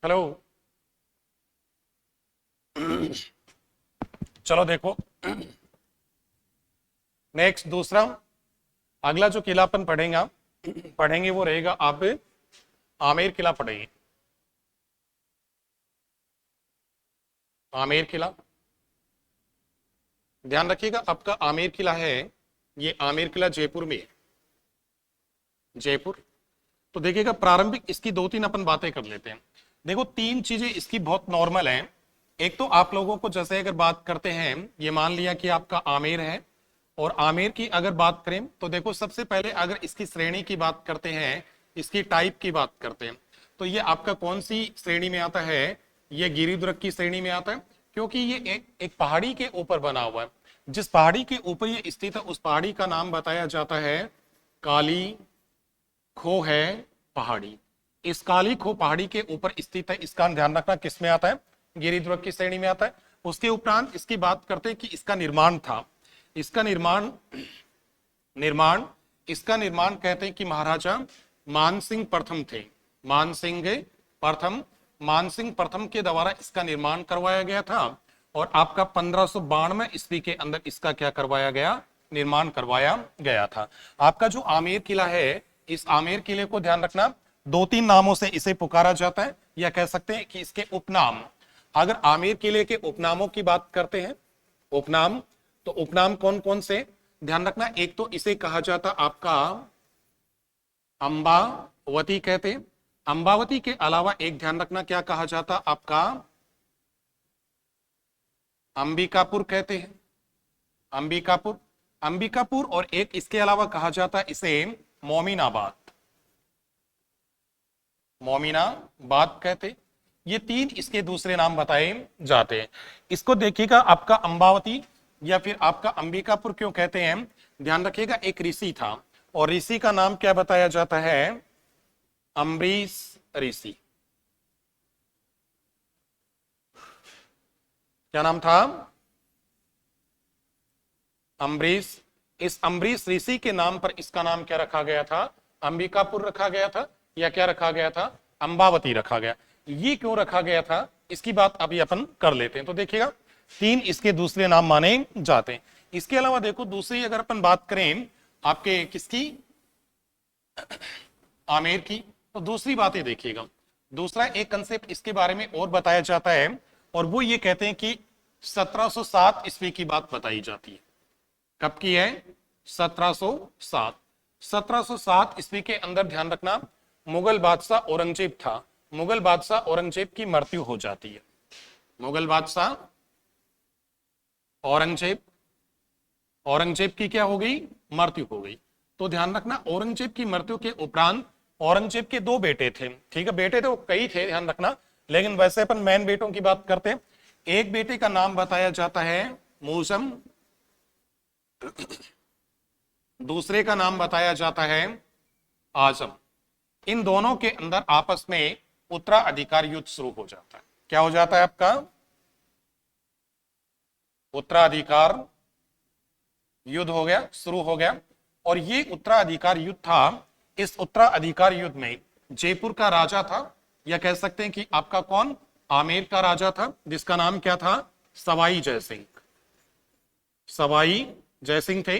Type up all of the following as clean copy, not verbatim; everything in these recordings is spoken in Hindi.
हेलो। चलो देखो, नेक्स्ट दूसरा अगला जो किला अपन पढ़ेंगे वो रहेगा, आप आमेर किला पढ़ेंगे। आमेर किला, ध्यान रखिएगा, आपका आमेर किला है, ये आमेर किला जयपुर में है, जयपुर। तो देखिएगा, प्रारंभिक इसकी दो तीन अपन बातें कर लेते हैं। देखो, तीन चीजें इसकी बहुत नॉर्मल हैं। एक तो आप लोगों को जैसे अगर बात करते हैं, ये मान लिया कि आपका आमेर है, और आमेर की अगर बात करें तो देखो, सबसे पहले अगर इसकी श्रेणी की बात करते हैं, इसकी टाइप की बात करते हैं, तो ये आपका कौन सी श्रेणी में आता है? ये गिरिदुर्ग की श्रेणी में आता है, क्योंकि ये एक पहाड़ी के ऊपर बना हुआ है। जिस पहाड़ी के ऊपर ये स्थित है उस पहाड़ी का नाम बताया जाता है काली खो है पहाड़ी। इस काली खो पहाड़ी के ऊपर स्थित है, इसका ध्यान रखना, किस में आता है? गिरिदुर्ग की श्रेणी में आता है। उसके उपरांत इसकी बात करते हैं कि इसका निर्माण था, इसका निर्माण इसका निर्माण कहते हैं कि महाराजा मानसिंह प्रथम थे, मानसिंह प्रथम के द्वारा इसका निर्माण करवाया गया था। और आपका 1592 ईस्वी के अंदर इसका क्या करवाया गया? निर्माण करवाया गया था। आपका जो आमेर किला है, इस आमेर किले को ध्यान रखना, दो तीन नामों से इसे पुकारा जाता है, या कह सकते हैं कि इसके उपनाम। अगर आमेर किले के उपनामों की बात करते हैं, उपनाम, तो उपनाम कौन कौन से? ध्यान रखना, एक तो इसे कहा जाता आपका अंबावती कहते हैं। अंबावती के अलावा एक ध्यान रखना क्या कहा जाता आपका? अंबिकापुर कहते हैं, अंबिकापुर। और एक इसके अलावा कहा जाता है इसे मोमिनाबाद कहते। ये तीन इसके दूसरे नाम बताए जाते हैं। इसको देखिएगा, आपका अंबावती या फिर आपका अंबिकापुर क्यों कहते हैं? ध्यान रखिएगा, एक ऋषि था, और ऋषि का नाम क्या बताया जाता है? अम्बरीश ऋषि। क्या नाम था? अम्बरीश। इस अम्बरीश ऋषि के नाम पर इसका नाम क्या रखा गया था? अंबिकापुर रखा गया था, या क्या रखा गया था? अंबावती रखा गया। ये क्यों रखा गया था, इसकी बात अभी अपन कर लेते हैं। तो देखिएगा, तीन इसके दूसरे नाम माने जाते हैं। इसके अलावा देखो, दूसरी अगर अपन बात करें आपके किसकी? आमेर की। तो दूसरी बातें देखिएगा, दूसरा एक कंसेप्ट इसके बारे में और बताया जाता है, और वो ये कहते हैं कि 1707 ईस्वी की बात बताई जाती है। कब की है? 1707 ईस्वी के अंदर ध्यान रखना, मुगल बादशाह औरंगजेब था, मुगल बादशाह औरंगजेब की मृत्यु हो जाती है। मुगल बादशाह औरंगजेब की क्या हो गई? मृत्यु हो गई। तो ध्यान रखना, औरंगजेब की मृत्यु के उपरांत औरंगजेब के दो बेटे थे, ठीक है, बेटे तो कई थे, ध्यान रखना, लेकिन वैसे अपन मेन बेटों की बात करते हैं। एक बेटे का नाम बताया जाता है मूसम, दूसरे का नाम बताया जाता है आजम। इन दोनों के अंदर आपस में उत्तराधिकार युद्ध शुरू हो जाता है। क्या हो जाता है आपका? उत्तराधिकार युद्ध हो गया, शुरू हो गया। और ये उत्तराधिकार युद्ध था, इस उत्तराधिकार युद्ध में जयपुर का राजा था, या कह सकते हैं कि आपका कौन? आमेर का राजा था, जिसका नाम क्या था? सवाई जयसिंह। सवाई जयसिंह थे,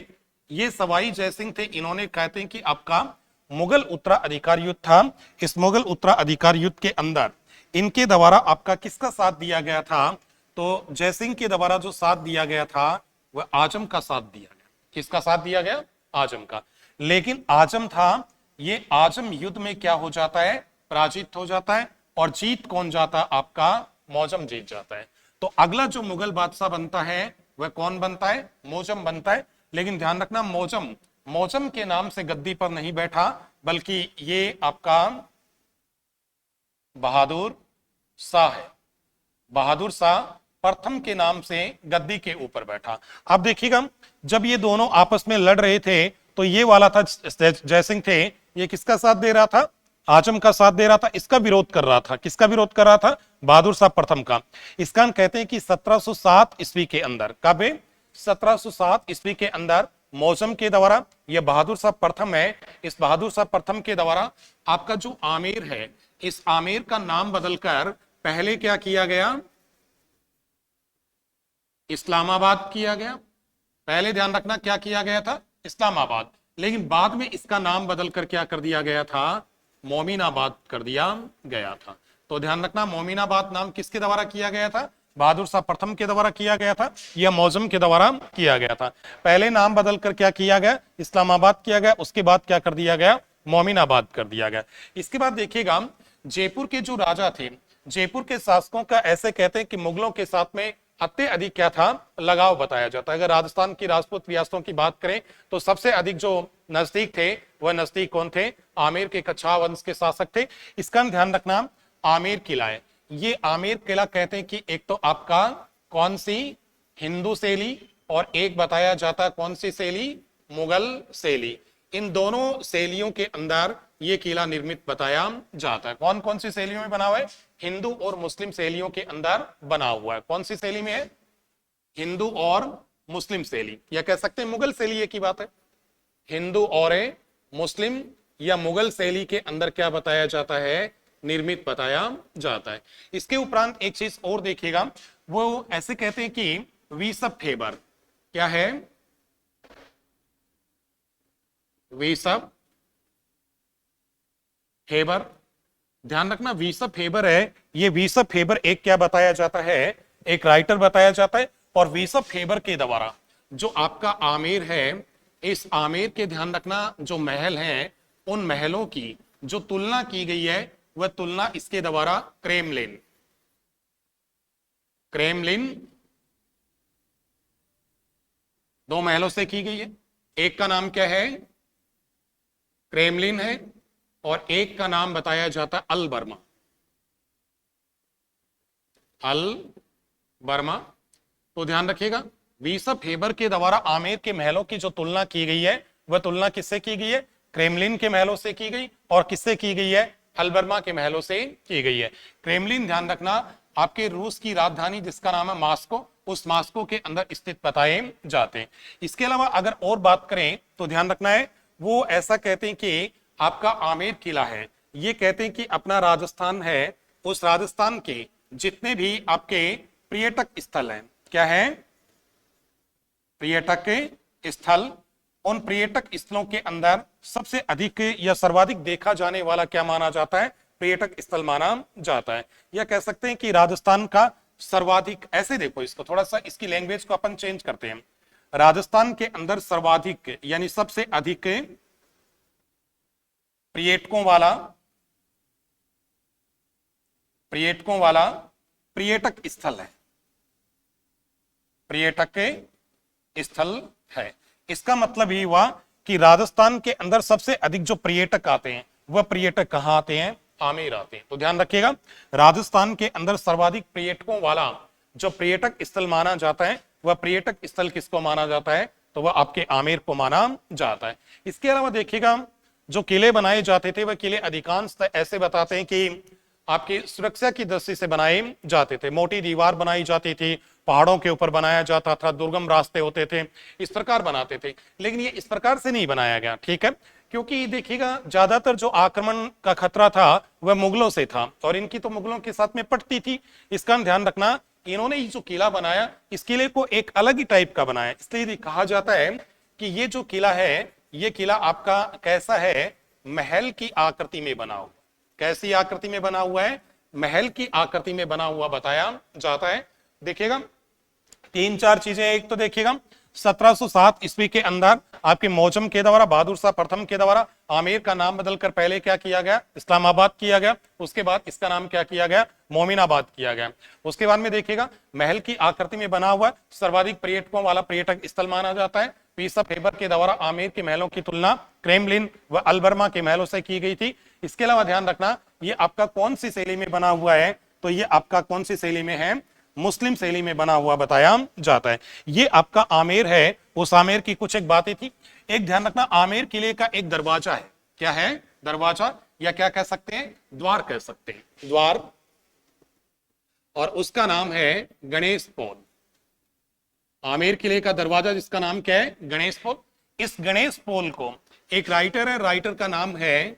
ये सवाई जयसिंह थे। इन्होंने कहते हैं कि आपका मुगल उत्तराधिकार युद्ध था। इस मुगल उत्तराधिकार युद्ध के अंदर इनके द्वारा आपका किसका साथ दिया गया था? तो जयसिंह के द्वारा जो साथ दिया गया था वह आजम का साथ दिया गया। किसका साथ दिया गया? आजम का। लेकिन आजम था, ये आजम युद्ध में क्या हो जाता है? पराजित हो जाता है। और जीत कौन जाता? आपका मौजम जीत जाता है। तो अगला जो मुगल बादशाह बनता है वह कौन बनता है? मौजम बनता है। लेकिन ध्यान रखना, मौजम के नाम से गद्दी पर नहीं बैठा, बल्कि ये आपका बहादुर शाह है। बहादुर शाह प्रथम के नाम से गद्दी के ऊपर बैठा। अब देखिएगा, जब ये दोनों आपस में लड़ रहे थे, तो ये वाला था जयसिंह थे, ये किसका साथ दे रहा था? आजम का साथ दे रहा था। इसका विरोध कर रहा था। किसका विरोध कर रहा था? बहादुर शाह प्रथम का। इसका कहते हैं कि 1707 ईस्वी के अंदर, कब? 1707 ईस्वी के अंदर मौसम के द्वारा, यह बहादुर शाह प्रथम है, इस बहादुर शाह प्रथम के द्वारा आपका जो आमेर है, इस आमेर का नाम बदलकर पहले क्या किया गया? इस्लामाबाद किया गया। पहले ध्यान रखना क्या किया गया था? इस्लामाबाद। लेकिन बाद में इसका नाम बदलकर क्या कर दिया गया था? मोमिनाबाद कर दिया गया था। तो ध्यान रखना, मोमिनाबाद नाम किसके द्वारा किया गया था? बहादुर शाह प्रथम के द्वारा किया गया था या मौजम के द्वारा किया गया था? पहले नाम बदलकर क्या किया गया? इस्लामाबाद किया गया। उसके बाद क्या कर दिया गया? मोमिनाबाद कर दिया गया। इसके बाद देखिएगा, जयपुर के जो राजा थे, जयपुर के शासकों का ऐसे कहते हैं कि मुगलों के साथ में अत्यधिक क्या था? लगाव बताया जाता है। अगर राजस्थान की राजपूत रियासतों की बात करें तो सबसे अधिक जो नजदीक थे वह नजदीक कौन थे? आमेर के कच्छा वंश के शासक थे। इसका ध्यान रखना, आमेर किला है। ये आमेर किला कहते हैं कि एक तो आपका कौन सी? हिंदू शैली, और एक बताया जाता है कौन सी शैली? मुगल शैली। इन दोनों शैलियों के अंदर ये किला निर्मित बताया जाता है। कौन कौन सी शैलियों में बना हुआ है? हिंदू और मुस्लिम शैलियों के अंदर बना हुआ है। कौन सी शैली में है? हिंदू और मुस्लिम शैली, या कह सकते हैं मुगल शैली। एक ही बात है, हिंदू और मुस्लिम या मुगल शैली के अंदर क्या बताया जाता है? निर्मित बताया जाता है। इसके उपरांत एक चीज और देखिएगा, वो ऐसे कहते हैं कि वीसप फेबर क्या है? वीसप फेबर। ध्यान रखना, वीसप फेबर है। ये वीसप फेबर एक क्या बताया जाता है? एक राइटर बताया जाता है। और वीसप फेबर के द्वारा जो आपका आमेर है, इस आमेर के ध्यान रखना जो महल हैं, उन महलों की जो तुलना की गई है वह तुलना इसके द्वारा क्रेमलिन, क्रेमलिन दो महलों से की गई है। एक का नाम क्या है? क्रेमलिन है, और एक का नाम बताया जाता है अल बर्मा। अल बर्मा। तो ध्यान रखिएगा, वीसप फेबर के द्वारा आमेर के महलों की जो तुलना की गई है वह तुलना किससे की गई है? क्रेमलिन के महलों से की गई। और किससे की गई है? अलबर्मा के महलों से की गई है। क्रेमलिन ध्यान रखना आपके रूस की राजधानी जिसका नाम है मास्को, उस मास्को के अंदर स्थित बताए जाते हैं। इसके अलावा अगर और बात करें तो ध्यान रखना है, वो ऐसा कहते हैं कि आपका आमेर किला है, ये कहते हैं कि अपना राजस्थान है, उस राजस्थान के जितने भी आपके पर्यटक स्थल हैं, क्या है? पर्यटक स्थल, उन पर्यटक स्थलों के अंदर सबसे अधिक या सर्वाधिक देखा जाने वाला क्या माना जाता है? पर्यटक स्थल माना जाता है। या कह सकते हैं कि राजस्थान का सर्वाधिक, ऐसे देखो इसको थोड़ा सा, इसकी लैंग्वेज को अपन चेंज करते हैं। राजस्थान के अंदर सर्वाधिक यानी सबसे अधिक पर्यटकों वाला पर्यटक स्थल है, पर्यटक स्थल है। इसका मतलब ही हुआ कि राजस्थान के अंदर सबसे अधिक जो पर्यटक आते हैं वह पर्यटक कहां आते हैं? आमेर आते हैं। तो ध्यान रखिएगा, राजस्थान के अंदर सर्वाधिक पर्यटकों वाला जो पर्यटक स्थल माना जाता है वह पर्यटक स्थल किसको माना जाता है? तो वह आपके आमेर को माना जाता है। इसके अलावा देखिएगा, जो किले बनाए जाते थे वह किले अधिकांश ऐसे बताते हैं कि आपकी सुरक्षा की दृष्टि से बनाए जाते थे। मोटी दीवार बनाई जाती थी, पहाड़ों के ऊपर बनाया जाता था, दुर्गम रास्ते होते थे, इस प्रकार बनाते थे। लेकिन ये इस प्रकार से नहीं बनाया गया, ठीक है, क्योंकि देखिएगा ज्यादातर जो आक्रमण का खतरा था वह मुगलों से था, और इनकी तो मुगलों के साथ में पटती थी। इसका ध्यान रखना, इन्होंने जो किला बनाया इस किले को एक अलग ही टाइप का बनाया। इसलिए कहा जाता है कि ये जो किला है, ये किला आपका कैसा है? महल की आकृति में बना हुआ। कैसी आकृति में बना हुआ है? महल की आकृति में बना हुआ बताया जाता है। देखिएगा तीन चार चीजें। एक तो देखिएगा 1707 ईस्वी के अंदर आपके मौजम के द्वारा, बहादुर शाह प्रथम के द्वारा आमेर का नाम बदलकर पहले क्या किया गया? इस्लामाबाद किया गया। उसके बाद इसका नाम क्या किया गया? मोमिनाबाद किया गया। उसके बाद में देखिएगा महल की आकृति में बना हुआ सर्वाधिक पर्यटकों वाला पर्यटक स्थल माना जाता है। वीसप फेबर के द्वारा आमेर के महलों की तुलना क्रेमलिन व अलबर्मा के महलों से की गई थी। इसके अलावा ध्यान रखना, ये आपका कौन सी शैली में बना हुआ है? तो ये आपका कौन सी शैली में है? मुस्लिम शैली में बना हुआ बताया जाता है। ये आपका आमेर है। उस आमेर की कुछ एक बातें थी। एक ध्यान रखना, आमेर किले का एक दरवाजा है। क्या है? दरवाजा, या क्या कह सकते हैं? द्वार कह सकते हैं, द्वार। और उसका नाम है गणेश पोल। आमेर किले का दरवाजा जिसका नाम क्या है? गणेश पोल। इस गणेश पोल को एक राइटर है, राइटर का नाम है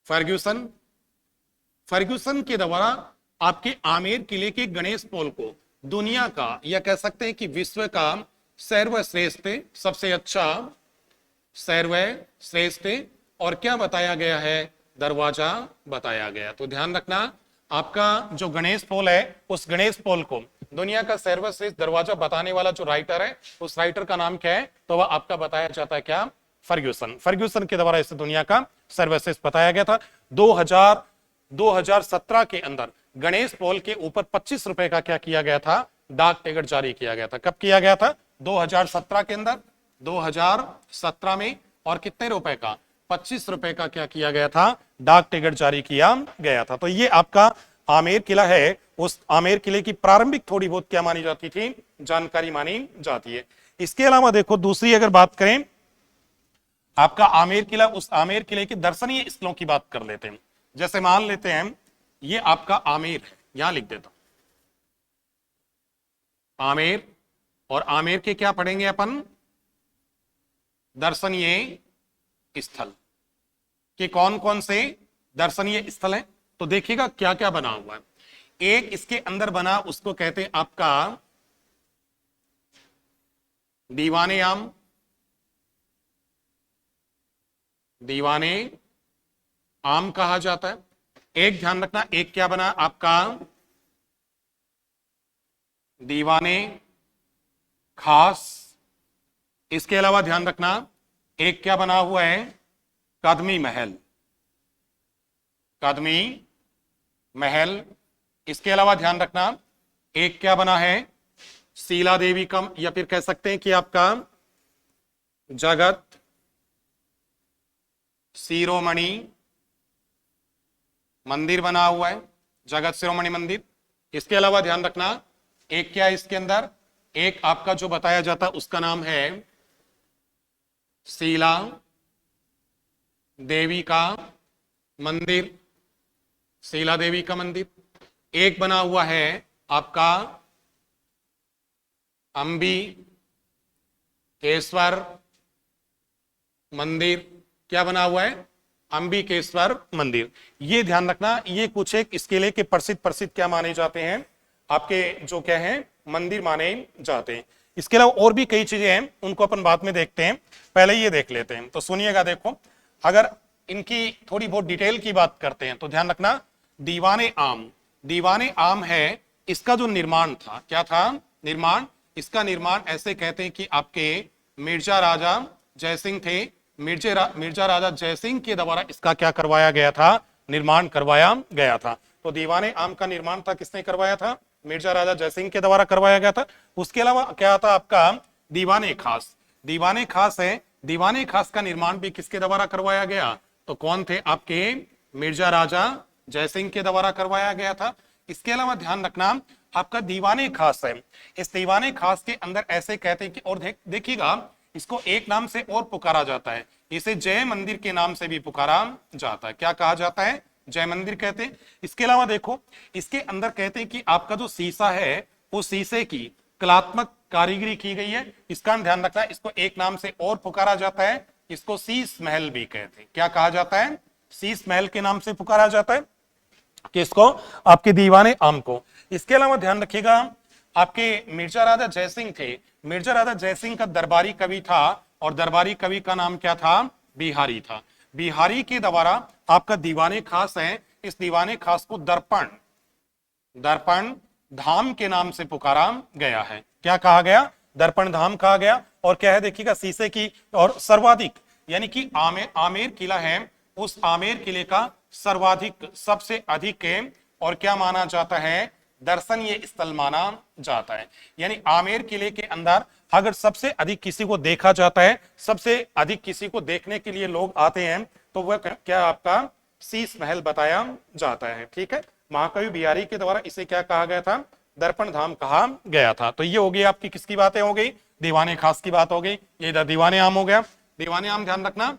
फर्ग्यूसन, फर्ग्यूसन के द्वारा आपके आमेर किले के गणेश पोल को दुनिया का या कह सकते हैं कि विश्व का सर्वश्रेष्ठ, सबसे अच्छा, सर्वश्रेष्ठ और क्या बताया गया है, दरवाजा बताया गया। तो ध्यान रखना, आपका जो गणेश पोल है उस गणेश पोल को दुनिया का सर्वश्रेष्ठ दरवाजा बताने वाला जो राइटर है उस राइटर का नाम क्या है, तो वह आपका बताया जाता है क्या, फर्ग्यूसन। फर्ग्यूसन के द्वारा इसे दुनिया का सर्वश्रेष्ठ बताया गया था। 2017 के अंदर गणेश पोल के ऊपर 25 रुपए का क्या किया गया था, डाक टिकट जारी किया गया था। कब किया गया था, 2017 के अंदर, 2017 में। और कितने रुपए का, 25 रुपए का क्या किया गया था, डाक टिकट जारी किया गया था। तो ये आपका आमेर किला है। उस आमेर किले की प्रारंभिक थोड़ी बहुत क्या मानी जाती थी, जानकारी मानी जाती है। इसके अलावा देखो दूसरी अगर बात करें आपका आमेर किला, उस आमेर किले के दर्शनीय स्थलों की बात कर लेते हैं। जैसे मान लेते हैं ये आपका आमेर है, यहां लिख देता हूं आमेर, और आमेर के क्या पढ़ेंगे अपन, दर्शनीय स्थल के कौन कौन से दर्शनीय स्थल हैं। तो देखिएगा क्या क्या बना हुआ है। एक इसके अंदर बना, उसको कहते हैं आपका दीवाने आम, दीवाने आम कहा जाता है। एक ध्यान रखना, एक क्या बना आपका, दीवाने खास। इसके अलावा ध्यान रखना एक क्या बना हुआ है, कदमी महल, कदमी महल। इसके अलावा ध्यान रखना एक क्या बना है, शीला देवी का, या फिर कह सकते हैं कि आपका जगत शिरोमणि मंदिर बना हुआ है, जगत शिरोमणि मंदिर। इसके अलावा ध्यान रखना एक क्या है इसके अंदर, एक आपका जो बताया जाता उसका नाम है शीला देवी का मंदिर, शीला देवी का मंदिर। एक बना हुआ है आपका अंबिकेश्वर मंदिर, क्या बना हुआ है, अंबिकेश्वर मंदिर। ये ध्यान रखना, ये कुछ एक इस किले के प्रसिद्ध क्या माने जाते हैं, आपके जो क्या है मंदिर माने जाते हैं। इसके अलावा और भी कई चीजें हैं, उनको अपन बाद में देखते हैं, पहले ये देख लेते हैं। तो सुनिएगा, देखो अगर इनकी थोड़ी बहुत डिटेल की बात करते हैं तो ध्यान रखना, दीवाने आम, दीवाने आम है, इसका जो निर्माण था, क्या था निर्माण, इसका निर्माण ऐसे कहते हैं कि आपके मिर्जा राजा जयसिंह थे, मिर्जा राजा जयसिंह के द्वारा इसका क्या करवाया गया था, निर्माण करवाया गया था। तो दीवाने आम का निर्माण था, किसने करवाया था, मिर्जा राजा जयसिंह के द्वारा करवाया गया था। उसके अलावा क्या था आपका दीवाने खास, दीवाने खास है, दीवाने खास का निर्माण भी किसके द्वारा करवाया गया, तो कौन थे आपके मिर्जा राजा जयसिंह के द्वारा करवाया गया था। इसके अलावा ध्यान रखना आपका दीवाने खास है, इस दीवाने खास के अंदर ऐसे कहते हैं कि, और देखिएगा इसको एक नाम से और पुकारा जाता है, इसे जय मंदिर के नाम से भी पुकारा जाता है। क्या कहा जाता है, जय मंदिर कहते हैं। इसके अलावा देखो इसके अंदर कहते हैं कि आपका जो शीशा है वो शीशे की कलात्मक कारीगरी की गई है, इसका ध्यान रखना, इसको एक नाम से और पुकारा जाता है, इसको शीश महल भी कहते हैं। क्या कहा जाता है, शीश महल के नाम से पुकारा जाता है, किसको, आपके दीवाने आम को। इसके अलावा ध्यान रखिएगा आपके मिर्जा राजा जयसिंह थे, मिर्जा राजा जयसिंह का दरबारी कवि था, और दरबारी कवि का नाम क्या था, बिहारी था। बिहारी के द्वारा आपका दीवाने खास है, इस दीवाने खास को दर्पण, दर्पण धाम के नाम से पुकारा गया है। क्या कहा गया, दर्पण धाम कहा गया। और क्या है देखिएगा शीशे की, और सर्वाधिक यानी कि आमेर किला है, उस आमेर किले का सर्वाधिक सबसे अधिक है, और क्या माना जाता है, दर्शनीय स्थल माना जाता है। यानी आमेर किले के अंदर अगर सबसे अधिक किसी को देखा जाता है, सबसे अधिक किसी को देखने के लिए लोग आते हैं, तो वह क्या आपका शीश महल बताया जाता है। ठीक है, महाकवि बिहारी के द्वारा इसे क्या कहा गया था, दर्पण धाम कहा गया था। तो ये हो गई आपकी किसकी बातें हो गई, दीवाने खास की बात हो गई, ये दीवाने आम हो गया। दीवाने आम ध्यान रखना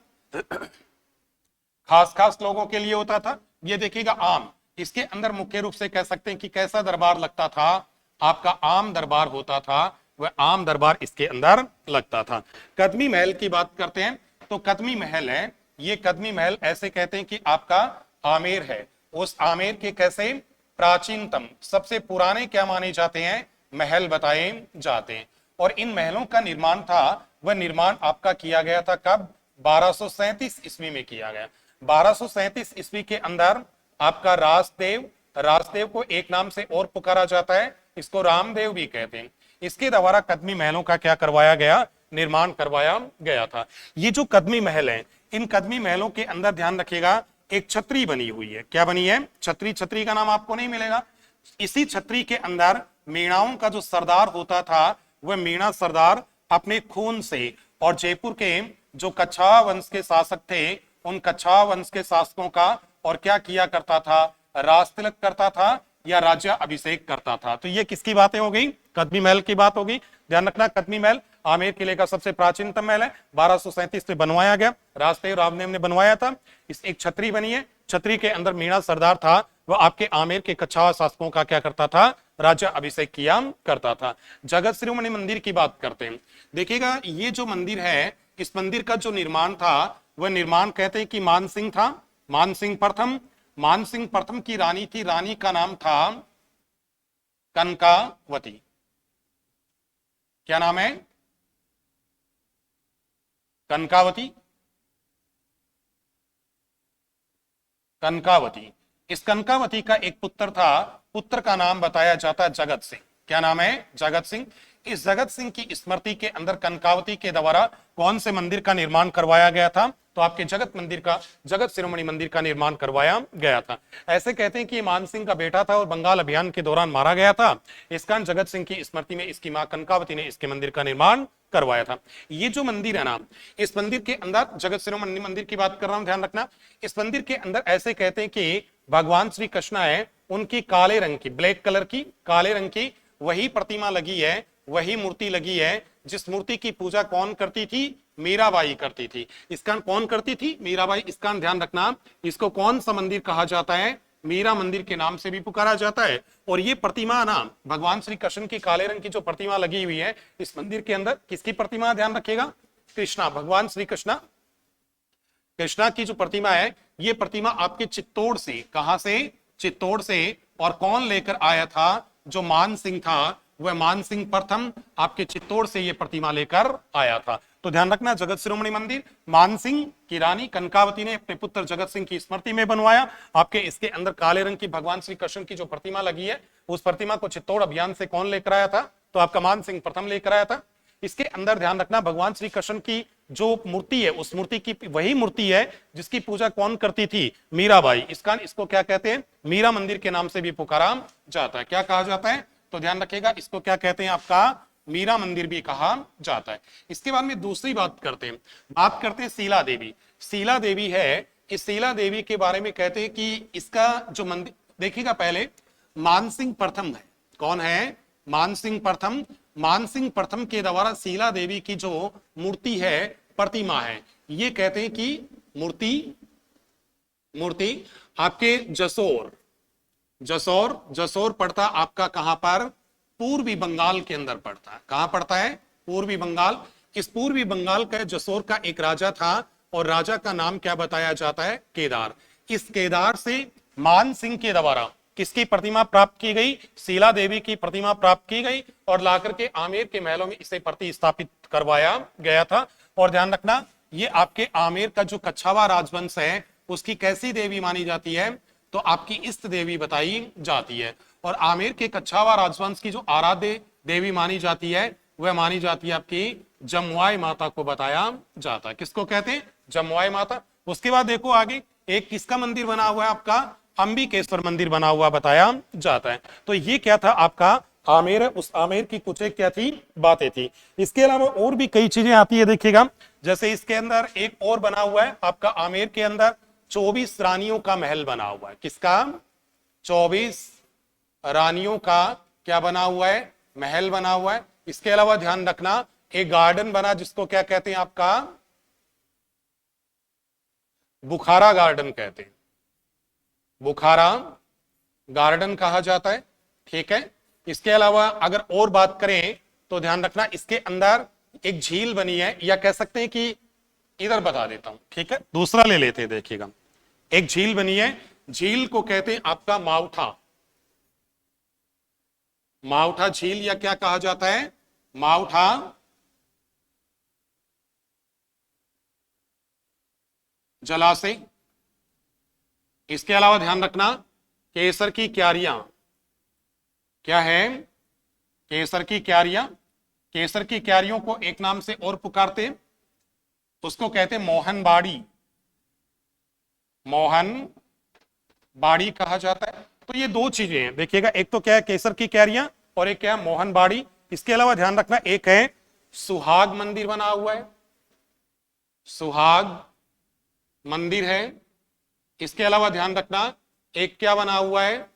खास खास लोगों के लिए होता था। ये देखिएगा आम, इसके अंदर मुख्य रूप से कह सकते हैं कि कैसा दरबार लगता था, आपका आम दरबार होता था, वह आम दरबार इसके अंदर लगता था। कदमी महल की बात करते हैं, तो कदमी महल है, ये कदमी महल ऐसे कहते हैं कि आपका आमेर है। उस आमेर के कैसे प्राचीनतम सबसे पुराने क्या माने जाते हैं, महल बताए जाते हैं। और इन महलों का निर्माण था, वह निर्माण आपका किया गया था कब, 1237 ईस्वी में किया गया। 1237 ईस्वी के अंदर आपका राजदेव, राजदेव को एक नाम से और पुकारा जाता है, इसको रामदेव भी कहते हैं, इसके द्वारा कदमी महलों का क्या करवाया गया, निर्माण करवाया गया था। ये जो कदमी महल है, इन कदमी महलों के अंदर ध्यान रखिएगा एक छतरी बनी हुई है। क्या बनी है, छतरी। छतरी का नाम आपको नहीं मिलेगा। इसी छतरी के अंदर मीणाओं का जो सरदार होता था, वह मीणा सरदार अपने खून से और जयपुर के जो कच्छावा वंश के शासक थे, उन कच्छावा वंश के शासकों का और क्या किया करता था, राज तिलक करता था या राज्य अभिषेक करता था। तो ये किसकी बातें हो गई, कदमी महल की बात होगी। ध्यान रखना, कदमी महल आमेर किले का सबसे प्राचीनतम महल है, 1237 में बनवाया गया, राजदेव रामदेव ने बनवाया था। इस एक छतरी बनी है, छतरी के अंदर मीणा सरदार था, वह आपके आमेर के कच्छावा शासकों का क्या करता था, राज्य अभिषेक किया करता था। जगत शिरोमणि मंदिर की बात करते हैं। देखिएगा ये जो मंदिर है, इस मंदिर का जो निर्माण था, वह निर्माण कहते हैं कि मानसिंह था, मानसिंह प्रथम। मानसिंह प्रथम की रानी थी, रानी का नाम था कनकावती। क्या नाम है, कनकावती। कनकावती। इस कनकावती का एक पुत्र था, पुत्र का नाम बताया जाता है जगत सिंह। क्या नाम है, जगत सिंह। इस जगत सिंह की स्मृति के अंदर कनकावती के द्वारा कौन से मंदिर का निर्माण करवाया गया था, तो आपके जगत मंदिर का, जगत शिरोमणि मंदिर का निर्माण करवाया गया था। ऐसे कहते हैं कि मानसिंह का बेटा था और बंगाल अभियान के दौरान मारा गया था। इस कारण जगत सिंह की स्मृति में इसकी मां कनकावती ने इसके मंदिर का निर्माण करवाया था। ये जो मंदिर है ना, इस मंदिर के अंदर, जगत शिरोमणि मंदिर की बात कर रहा हूं, ध्यान रखना, इस मंदिर के अंदर ऐसे कहते हैं कि भगवान श्री कृष्ण है, उनकी काले रंग की, ब्लैक कलर की, काले रंग की वही प्रतिमा लगी है, वही मूर्ति लगी है जिस मूर्ति की पूजा कौन करती थी, मीराबाई करती थी। इसका कौन करती थी, मीराबाई। इसका ध्यान रखना, इसको कौन सा मंदिर कहा जाता है, मीरा मंदिर के नाम से भी पुकारा जाता है। और ये प्रतिमा ना, भगवान श्री कृष्ण की काले रंग की जो प्रतिमा लगी हुई है इस मंदिर के अंदर, किसकी प्रतिमा, ध्यान रखिएगा, कृष्णा, भगवान श्री कृष्णा, कृष्णा की जो प्रतिमा है, ये प्रतिमा आपके चित्तौड़ से, कहां से, चित्तौड़ से। और कौन लेकर आया था, जो मान सिंह था, वह मान सिंह प्रथम आपके चित्तौड़ से ये प्रतिमा लेकर आया था। तो ध्यान रखना, जगत शिरोमणि मंदिर मान सिंह की रानी कनकावती ने अपने पुत्र जगत सिंह की स्मृति में बनवाया। आपके इसके अंदर काले रंग की भगवान श्री कृष्ण की जो प्रतिमा लगी है, उस प्रतिमा को चित्तौड़ अभियान से कौन लेकर आया था, तो आपका मान सिंह प्रथम लेकर आया था। इसके अंदर ध्यान रखना, भगवान श्री कृष्ण की जो मूर्ति है, उस मूर्ति की वही मूर्ति है जिसकी पूजा कौन करती थी, मीराबाई। इसको क्या कहते हैं, मीरा मंदिर के नाम से भी पुकारा जाता है। क्या कहा जाता है, तो ध्यान रखिएगा, इसको क्या कहते हैं, आपका मीरा मंदिर भी कहा जाता है। इसके बाद में दूसरी बात करते हैं शीला देवी। शीला देवी है, इस शीला देवी के बारे में कहते हैं कि इसका जो मंदिर, देखिएगा पहले मानसिंह प्रथम है, कौन है, मानसिंह प्रथम। मानसिंह प्रथम के द्वारा शीला देवी की जो मूर्ति है, प्रतिमा है, ये कहते हैं कि मूर्ति आपके जसोर पड़ता आपका कहां पर, पूर्वी बंगाल के अंदर पड़ता है। कहां पड़ता है, पूर्वी बंगाल। इस पूर्वी बंगाल का जसोर का एक राजा था और राजा का नाम क्या बताया जाता है, केदार। इस केदार से मान सिंह के द्वारा किसकी प्रतिमा प्राप्त की गई, शीला देवी की प्रतिमा प्राप्त की गई और लाकर के आमेर के महलों में इसे प्रतिस्थापित करवाया गया था। और ध्यान रखना, ये आपके आमेर का जो कच्छावा राजवंश है, उसकी कैसी देवी मानी जाती है, तो आपकी इष्ट देवी बताई जाती है। और आमेर के कच्छावा राजवंश की जो आराध्य देवी मानी जाती है, वह मानी जाती है आपकी जमुआई माता को बताया जाता है। किसको कहते हैं, जमुआई माता। उसके बाद देखो आगे, एक किसका मंदिर बना हुआ है, आपका अंबिकेश्वर मंदिर बना हुआ बताया जाता है। तो ये क्या था, आपका आमेर। उस आमेर की कुछ एक क्या थी, बातें थी। इसके अलावा और भी कई चीजें आती है, देखिएगा, जैसे इसके अंदर एक और बना हुआ है आपका आमेर के अंदर 24 रानियों का महल बना हुआ है। किसका, 24 रानियों का क्या बना हुआ है, महल बना हुआ है। इसके अलावा ध्यान रखना, एक गार्डन बना जिसको क्या कहते हैं, आपका बुखारा गार्डन कहते हैं, बुखारा गार्डन कहा जाता है। ठीक है। इसके अलावा अगर और बात करें तो ध्यान रखना, इसके अंदर एक झील बनी है, या कह सकते हैं कि इधर बता देता हूं, ठीक है। दूसरा ले लेते हैं, देखिएगा एक झील बनी है, झील को कहते हैं आपका माउठा। माउठा झील या क्या कहा जाता है, माउठा जलाशय। इसके अलावा ध्यान रखना केसर की क्यारियां, क्या है, केसर की क्यारियां। केसर की क्यारियों को एक नाम से और पुकारते, उसको कहते मोहनबाड़ी, मोहन बाड़ी कहा जाता है। तो ये दो चीजें हैं, देखिएगा एक तो क्या है केसर की क्यारियां और एक क्या है मोहनबाड़ी। इसके अलावा ध्यान रखना एक है सुहाग मंदिर बना हुआ है, सुहाग मंदिर है। इसके अलावा ध्यान रखना एक क्या बना हुआ है,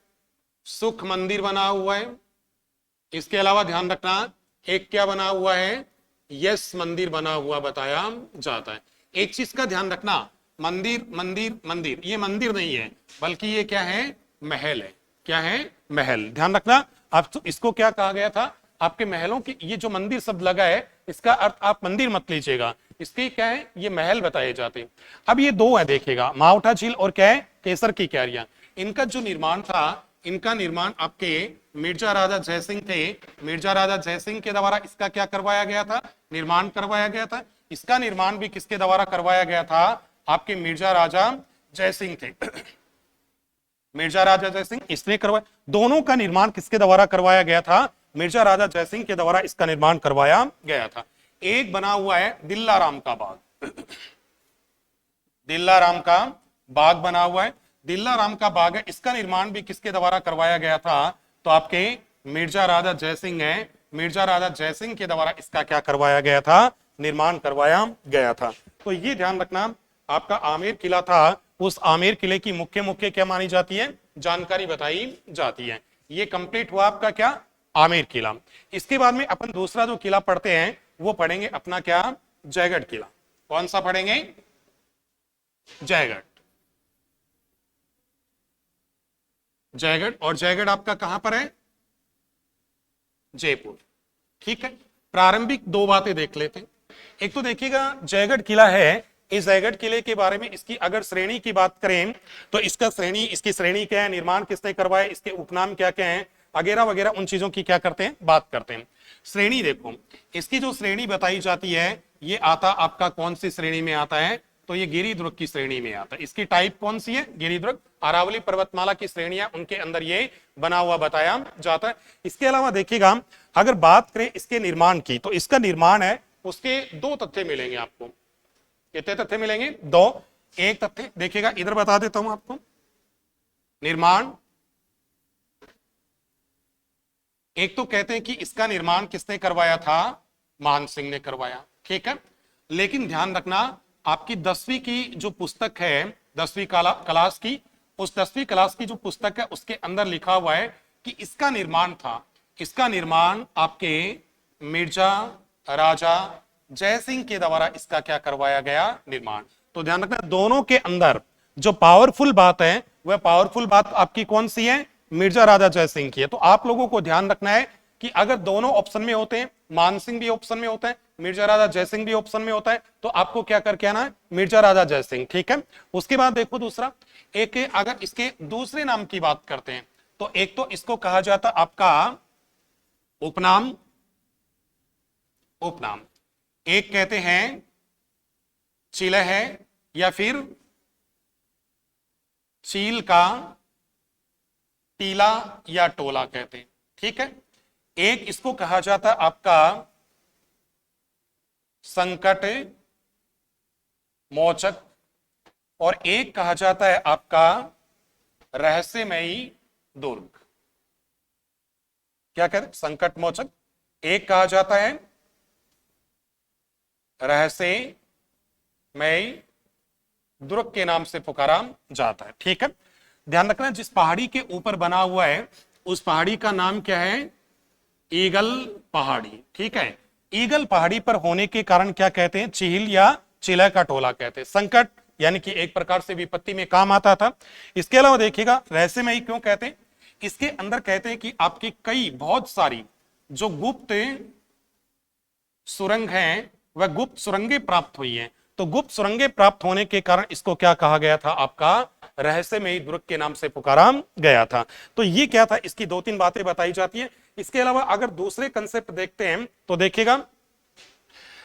सुख मंदिर बना हुआ है। इसके अलावा ध्यान रखना एक क्या बना हुआ है, यस मंदिर बना हुआ बताया जाता है। एक चीज का ध्यान रखना, मंदिर मंदिर मंदिर, ये मंदिर नहीं है बल्कि ये क्या है, महल है। क्या है, महल। ध्यान रखना, आप तो इसको क्या कहा गया था, आपके महलों की, ये जो मंदिर शब्द लगा है इसका अर्थ आप मंदिर मत लीजिएगा, इसके क्या है, ये महल बताए जाते हैं। अब ये दो है, देखिएगा माउठा झील और क्या है, केसर की क्यारियां। इनका जो निर्माण था, इनका निर्माण आपके मिर्जा राजा जयसिंह थे, मिर्जा राजा जयसिंह के द्वारा इसका क्या करवाया गया था, निर्माण करवाया गया था। इसका निर्माण भी किसके द्वारा करवाया गया था, आपके मिर्जा राजा जयसिंह थे। मिर्जा राजा जयसिंह इसने करवाया, दोनों का निर्माण किसके द्वारा करवाया गया था, मिर्जा राजा जयसिंह के द्वारा इसका निर्माण करवाया गया था। एक बना हुआ है दिल्लाराम का बाग, दिल्लाराम का बाग बना हुआ है, दिल्लाराम का बाग है, इसका निर्माण भी किसके द्वारा करवाया गया था, तो आपके मिर्जा राजा जयसिंह है, मिर्जा राजा जयसिंह के द्वारा इसका क्या करवाया गया था, निर्माण करवाया गया था। तो ये ध्यान रखना, आपका आमेर किला था, उस आमेर किले की मुख्य मुख्य क्या मानी जाती है, जानकारी बताई जाती है। ये कंप्लीट हुआ आपका क्या, आमेर किला। इसके बाद में अपन दूसरा जो किला पढ़ते हैं वो पढ़ेंगे अपना क्या, जयगढ़ किला। कौन सा पढ़ेंगे, जयगढ़। जयगढ़, और जयगढ़ आपका कहां पर है, जयपुर। ठीक है, प्रारंभिक दो बातें देख लेते हैं। एक तो देखिएगा जयगढ़ किला है, इस जयगढ़ किले के बारे में इसकी अगर श्रेणी की बात करें तो इसका श्रेणी, इसकी श्रेणी क्या है, निर्माण किसने करवाया, इसके उपनाम क्या क्या है, वगैरह वगैरह, उन चीजों की क्या करते हैं, बात करते हैं। श्रेणी देखो, इसकी जो श्रेणी बताई जाती है ये आता आपका कौन सी श्रेणी में आता है, तो ये गिरिदुर्ग की श्रेणी में आता है। इसकी टाइप कौन सी है, गिरिदुर्ग। अरावली पर्वतमाला की श्रेणियां उनके अंदर ये बना हुआ बताया जाता है। इसके अलावा देखिएगा अगर बात करें इसके निर्माण की, तो इसका निर्माण है, उसके दो तथ्य मिलेंगे आपको। कितने तथ्य मिलेंगे, दो। एक तथ्य देखिएगा, इधर बता देता हूं आपको, निर्माण। एक तो कहते हैं कि इसका निर्माण किसने करवाया था, मान सिंह ने करवाया, ठीक है। लेकिन ध्यान रखना आपकी 10वीं की जो पुस्तक है, 10वीं क्लास की, उस 10वीं क्लास की जो पुस्तक है उसके अंदर लिखा हुआ है कि इसका निर्माण था, इसका निर्माण आपके मिर्जा राजा जयसिंह के द्वारा इसका क्या करवाया गया, निर्माण। तो ध्यान रखना दोनों के अंदर जो पावरफुल बात है वह पावरफुल बात आपकी कौन सी है, मिर्जा राजा जयसिंह की है। तो आप लोगों को ध्यान रखना है कि अगर दोनों ऑप्शन में होते हैं, मान सिंह भी ऑप्शन में होता है, मिर्जा राजा जयसिंह भी ऑप्शन में होता है, तो आपको क्या करके आना है, मिर्जा राजा जयसिंह, ठीक है। उसके बाद देखो दूसरा, एक अगर इसके दूसरे नाम की बात करते हैं तो एक तो इसको कहा जाता आपका उपनाम, उपनाम। एक कहते हैं चिलह है या फिर चील का टीला या टोला कहते हैं, ठीक है। एक इसको कहा जाता आपका संकट मोचक और एक कहा जाता है आपका रहस्यमयी दुर्ग। क्या कहते हैं, संकट मोचक, एक कहा जाता है रहस्यमयी दुर्ग के नाम से पुकारा जाता है, ठीक है। ध्यान रखना जिस पहाड़ी के ऊपर बना हुआ है उस पहाड़ी का नाम क्या है, ईगल पहाड़ी, ठीक है। ईगल पहाड़ी पर होने के कारण क्या कहते हैं, चील या चिलह का टोला कहते हैं। संकट यानी कि एक प्रकार से विपत्ति में काम आता था। इसके अलावा देखिएगा रहस्यमयी क्यों कहते हैं, इसके अंदर कहते हैं कि आपकी कई बहुत सारी जो गुप्त सुरंग हैं वह गुप्त सुरंगें प्राप्त हुई हैं। तो गुप्त सुरंगें प्राप्त होने के कारण इसको क्या कहा गया था, आपका रहस्यमयी दुर्ग के नाम से पुकारा गया था। तो ये क्या था, इसकी 2-3 बातें बताई जाती है। इसके अलावा अगर दूसरे कंसेप्ट देखते हैं तो देखिएगा,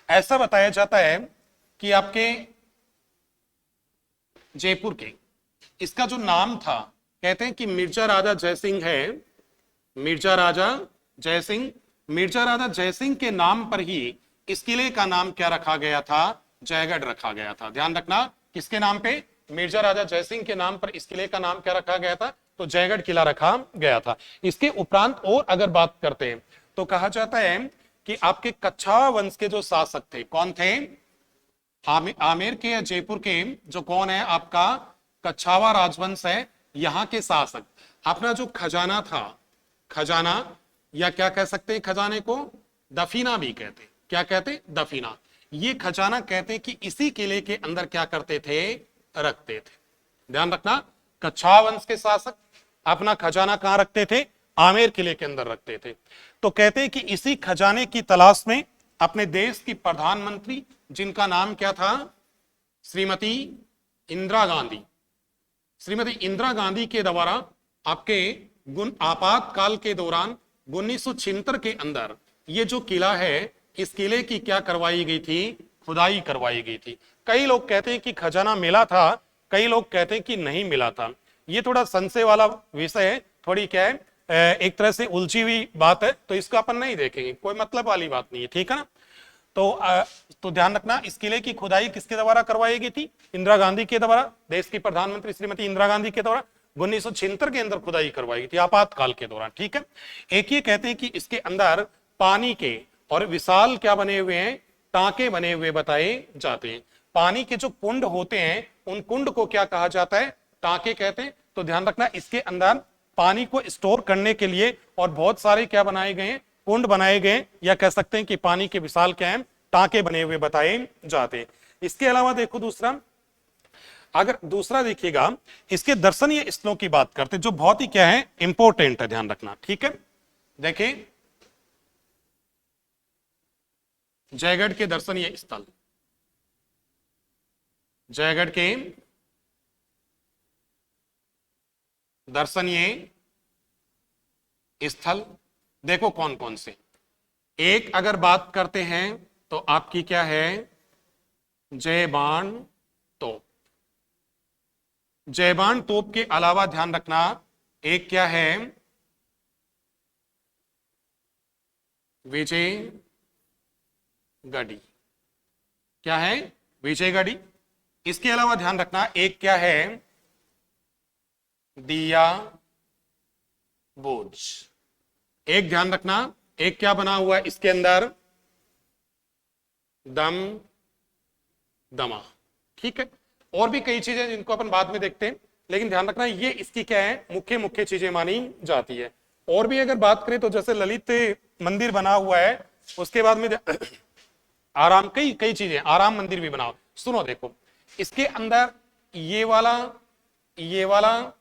ऐसा बताया जाता है कि आपके जयपुर के, इसका जो नाम था, कहते हैं कि मिर्जा राजा जयसिंह है, मिर्जा राजा जयसिंह, मिर्जा राजा जयसिंह के नाम पर ही इस किले का नाम क्या रखा गया था, जयगढ़ रखा गया था। ध्यान रखना, किसके नाम पे, मिर्जा राजा जयसिंह के नाम पर इस किले का नाम क्या रखा गया था, तो जयगढ़ किला रखा गया था। इसके उपरांत और अगर बात करते हैं तो कहा जाता है कि आपके कच्छावा वंश के जो शासक थे, कौन थे, आमेर के या जयपुर के जो कौन है, आपका कच्छावा राजवंश है, यहां के शासक। अपना जो खजाना था, खजाना या क्या कह सकते हैं, खजाने को दफीना भी कहते हैं, क्या कहते हैं, दफीना। ये खजाना कहते हैं कि इसी किले के अंदर क्या करते थे, रखते थे। ध्यान रखना, कच्छावा वंश के शासक अपना खजाना कहां रखते थे, आमेर किले के अंदर रखते थे। तो कहते हैं कि इसी खजाने की तलाश में अपने देश की प्रधानमंत्री, जिनका नाम क्या था, श्रीमती इंदिरा गांधी, श्रीमती इंदिरा गांधी के द्वारा आपके आपातकाल के दौरान 1976 के अंदर ये जो किला है, इस किले की क्या करवाई गई थी, खुदाई करवाई गई थी। कई लोग कहते हैं कि खजाना मिला था, कई लोग कहते हैं कि नहीं मिला था। ये थोड़ा संशय वाला विषय है, थोड़ी क्या है, एक तरह से उलझी हुई बात है, तो इसको अपन नहीं देखेंगे, कोई मतलब वाली बात नहीं है, ठीक है ना। तो ध्यान रखना, इस किले की खुदाई किसके द्वारा करवाई गई थी, इंदिरा गांधी के द्वारा, देश की प्रधानमंत्री श्रीमती इंदिरा गांधी के द्वारा 1976 के अंदर खुदाई करवाई गई थी, आपातकाल के दौरान, ठीक है। एक ये कहते हैं कि इसके अंदर पानी के और विशाल क्या बने हुए हैं, टांके बने हुए बताए जाते हैं। पानी के जो कुंड होते हैं, उन कुंड को क्या कहा जाता है, टांके कहते हैं। तो ध्यान रखना, इसके अंदर पानी को स्टोर करने के लिए और बहुत सारे क्या बनाए गए हैं, कुंड बनाए गए, या कह सकते हैं कि पानी के विशाल क्या है, टांके बने हुए बताए जाते हैं। इसके अलावा देखो दूसरा, अगर दूसरा देखिएगा, इसके दर्शनीय स्थलों की बात करते हैं जो बहुत ही क्या है, इंपॉर्टेंट है, ध्यान रखना, ठीक है। देखिए, जयगढ़ के दर्शनीय स्थल, जयगढ़ के दर्शनीय स्थल देखो कौन कौन से। एक अगर बात करते हैं तो आपकी क्या है, जयबान तोप। जयबान तोप के अलावा ध्यान रखना, एक क्या है, विजयगढ़ी, क्या है, विजयगढ़ी। इसके अलावा ध्यान रखना, एक क्या है, दिया बोझ। एक ध्यान रखना, एक क्या बना हुआ है इसके अंदर, दम दमा, ठीक है। और भी कई चीजें जिनको अपन बाद में देखते हैं, लेकिन ध्यान रखना ये इसकी क्या है, मुख्य मुख्य चीजें मानी जाती है। और भी अगर बात करें तो जैसे ललित मंदिर बना हुआ है, उसके बाद में आराम, कई कई चीजें, आराम मंदिर भी बना। सुनो देखो, इसके अंदर ये वाला, ये वाला,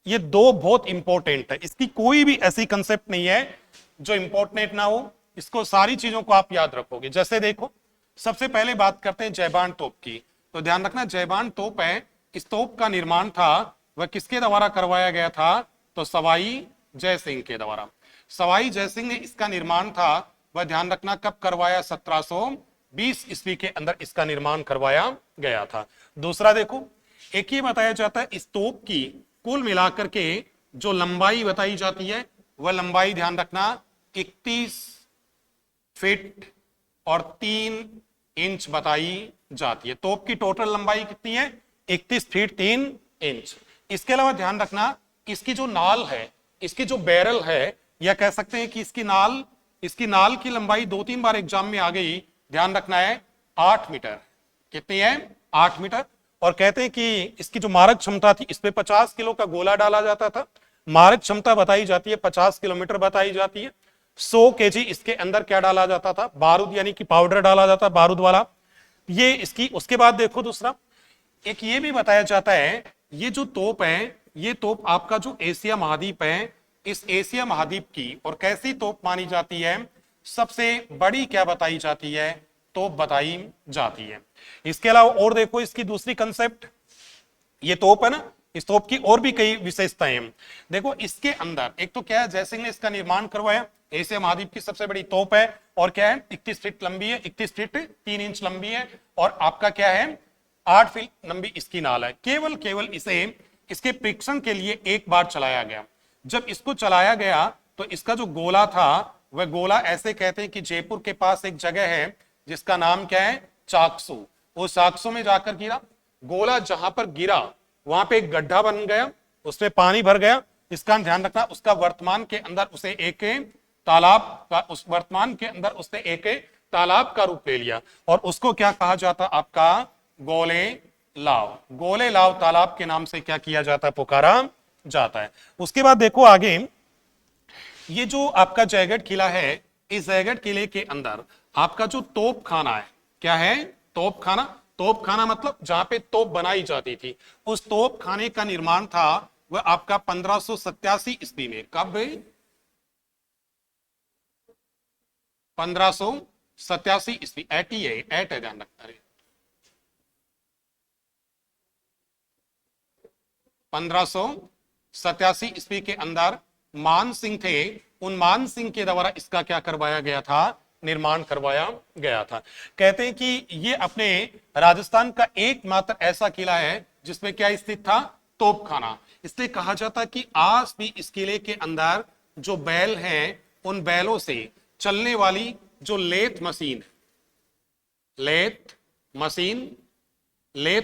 ये दो बहुत इंपॉर्टेंट है। इसकी कोई भी ऐसी कंसेप्ट नहीं है जो इंपॉर्टेंट ना हो, इसको सारी चीजों को आप याद रखोगे। जैसे देखो, सबसे पहले बात करते हैं जयबान तोप की। तो ध्यान रखना, जयबान तोप है, इस तोप का निर्माण था वह किसके द्वारा करवाया गया था, तो सवाई जय सिंह के द्वारा। सवाई जय सिंह ने इसका निर्माण था वह, ध्यान रखना, कब करवाया, 1720 ईस्वी के अंदर इसका निर्माण करवाया गया था। दूसरा देखो, एक ही बताया जाता है, इस तोप की कुल मिलाकर के जो लंबाई बताई जाती है, वह लंबाई ध्यान रखना 31 फीट और 3 इंच बताई जाती है। तोप की टोटल लंबाई कितनी है, 31 फीट 3 इंच। इसके अलावा ध्यान रखना, इसकी जो नाल है, इसकी जो बैरल है, या कह सकते हैं कि इसकी नाल की लंबाई 2-3 बार एग्जाम में आ गई, ध्यान रखना है 8 मीटर। कितनी है, 8 मीटर। और कहते हैं कि इसकी जो मारक क्षमता थी, इस पे 50 किलो का गोला डाला जाता था। मारक क्षमता बताई जाती है 50 किलोमीटर बताई जाती है। 100 केजी इसके अंदर क्या डाला जाता था, बारूद, यानी कि पाउडर डाला जाता, बारूद वाला, ये इसकी। उसके बाद देखो दूसरा, एक ये भी बताया जाता है, ये जो तोप है, ये तोप आपका जो एशिया महाद्वीप है, इस एशिया महाद्वीप की और कैसी तोप मानी जाती है, सबसे बड़ी क्या बताई जाती है, तोप बताई जाती है। इसके अलावा और देखो इसकी दूसरी कंसेप्ट, ये तोप है ना, इस तोप की और भी कई विशेषताएं हैं। देखो इसके अंदर एक तो क्या है, जयसिंह ने इसका निर्माण करवाया, एशिया महाद्वीप की सबसे बड़ी तोप है, और क्या है 31 फीट लंबी है, 31 फीट 3 इंच लंबी है, और आपका क्या है 8 फीट लंबी इसकी नाल है। केवल इसे इसके परीक्षण के लिए एक बार चलाया गया। जब इसको चलाया गया तो इसका जो गोला था वह गोला, ऐसे कहते हैं कि जयपुर के पास एक जगह है जिसका नाम क्या है चाकसू, वो चाकसू में जाकर गिरा। गोला जहां पर गिरा वहां पे एक गड्ढा बन गया, उसमें पानी भर गया। इसका ध्यान रखना, उसका वर्तमान के अंदर उसे एक तालाब का, उस वर्तमान के अंदर उसने एक तालाब का रूप ले लिया, और उसको क्या कहा जाता आपका गोले लाव। गोले लाव तालाब के नाम से क्या किया जाता है, पुकारा जाता है। उसके बाद देखो आगे, ये जो आपका जयगढ़ किला है, इस जयगढ़ किले के अंदर आपका जो तोप खाना है, क्या है तोप खाना। तोप खाना मतलब जहां पे तोप बनाई जाती थी, उस तोप खाने का निर्माण था वह आपका 1587 ईस्वी में। कब? 1587 ईस्वी। 8 है, ध्यान रखना। 1587 ईस्वी के अंदर मान सिंह थे, उन मान सिंह के द्वारा इसका क्या करवाया गया था, निर्माण करवाया गया था। कहते हैं कि ये अपने राजस्थान का एकमात्र ऐसा किला है जिसमें क्या स्थित था, तोपखाना। इसलिए कहा जाता है कि आज भी इस किले के अंदर जो बैल हैं, उन बैलों से चलने वाली जो लेथ मशीन, लेथ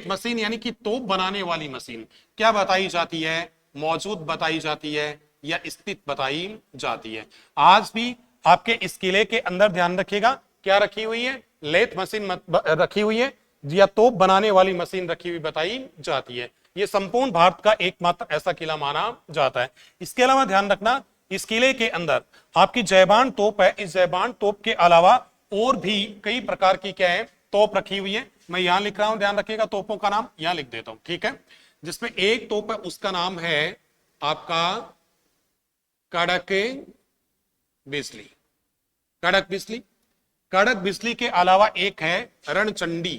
मशीन यानी कि तोप बनाने वाली मशीन क्या बताई जाती है, मौजूद बताई जाती है या स्थित बताई जाती है। आज भी आपके इस किले के अंदर ध्यान रखिएगा क्या रखी हुई है, लेथ मशीन रखी हुई है या तोप बनाने वाली मशीन रखी हुई बताई जाती है। यह संपूर्ण भारत का एकमात्र ऐसा किला माना जाता है। इसके अलावा ध्यान रखना, इस किले के अंदर आपकी जयबान तोप है। इस जयबान तोप के अलावा और भी कई प्रकार की क्या है, तोप रखी हुई है। मैं यहां लिख रहा हूं, ध्यान रखिएगा, तोपों का नाम यहां लिख देता हूं, ठीक है। जिसमें एक तोप है उसका नाम है आपका कड़क बिजली। कड़क बिजली, कड़क बिजली के अलावा एक है रणचंडी,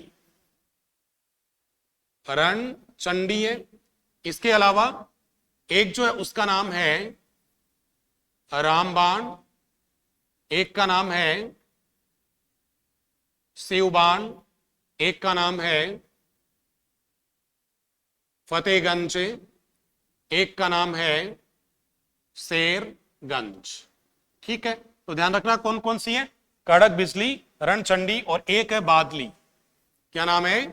रणचंडी है। इसके अलावा एक जो है उसका नाम है रामबाण, एक का नाम है शिवबाण, एक का नाम है फतेहगंज, एक का नाम है शेरगंज। ठीक है, तो ध्यान रखना कौन कौन सी है, कड़क बिजली, रणचंडी और एक है बादली। क्या नाम है,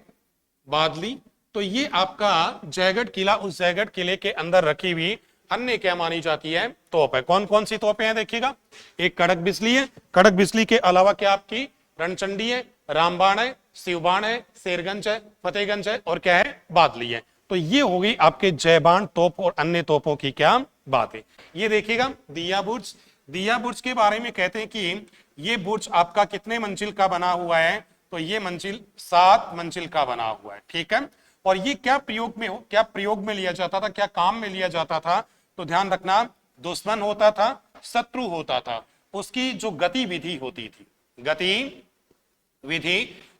बादली। तो ये आपका जयगढ़ किला, उस जयगढ़ किले के अंदर रखी हुई अन्य क्या मानी जाती है, तोप है। कौन कौन सी तोपें हैं देखिएगा, एक कड़क बिजली है, कड़क बिजली के अलावा क्या आपकी रणचंडी है, रामबाण है, शिवबाण है, शेरगंज है, फतेहगंज है और क्या है, बादली है। तो ये हो गई आपके जयबान तोप और अन्य तोपों की क्या बात है। ये देखिएगा दिया बुर्ज, दिया बुर्ज के बारे में कहते हैं कि ये बुर्ज आपका कितने मंजिल का बना हुआ है, तो ये मंजिल 7 मंजिल का बना हुआ है, ठीक है। और ये क्या प्रयोग में हो, क्या प्रयोग में लिया जाता था, क्या काम में लिया जाता था, तो ध्यान रखना, दुश्मन होता था, शत्रु होता था, उसकी जो गतिविधि होती थी, गतिविधि,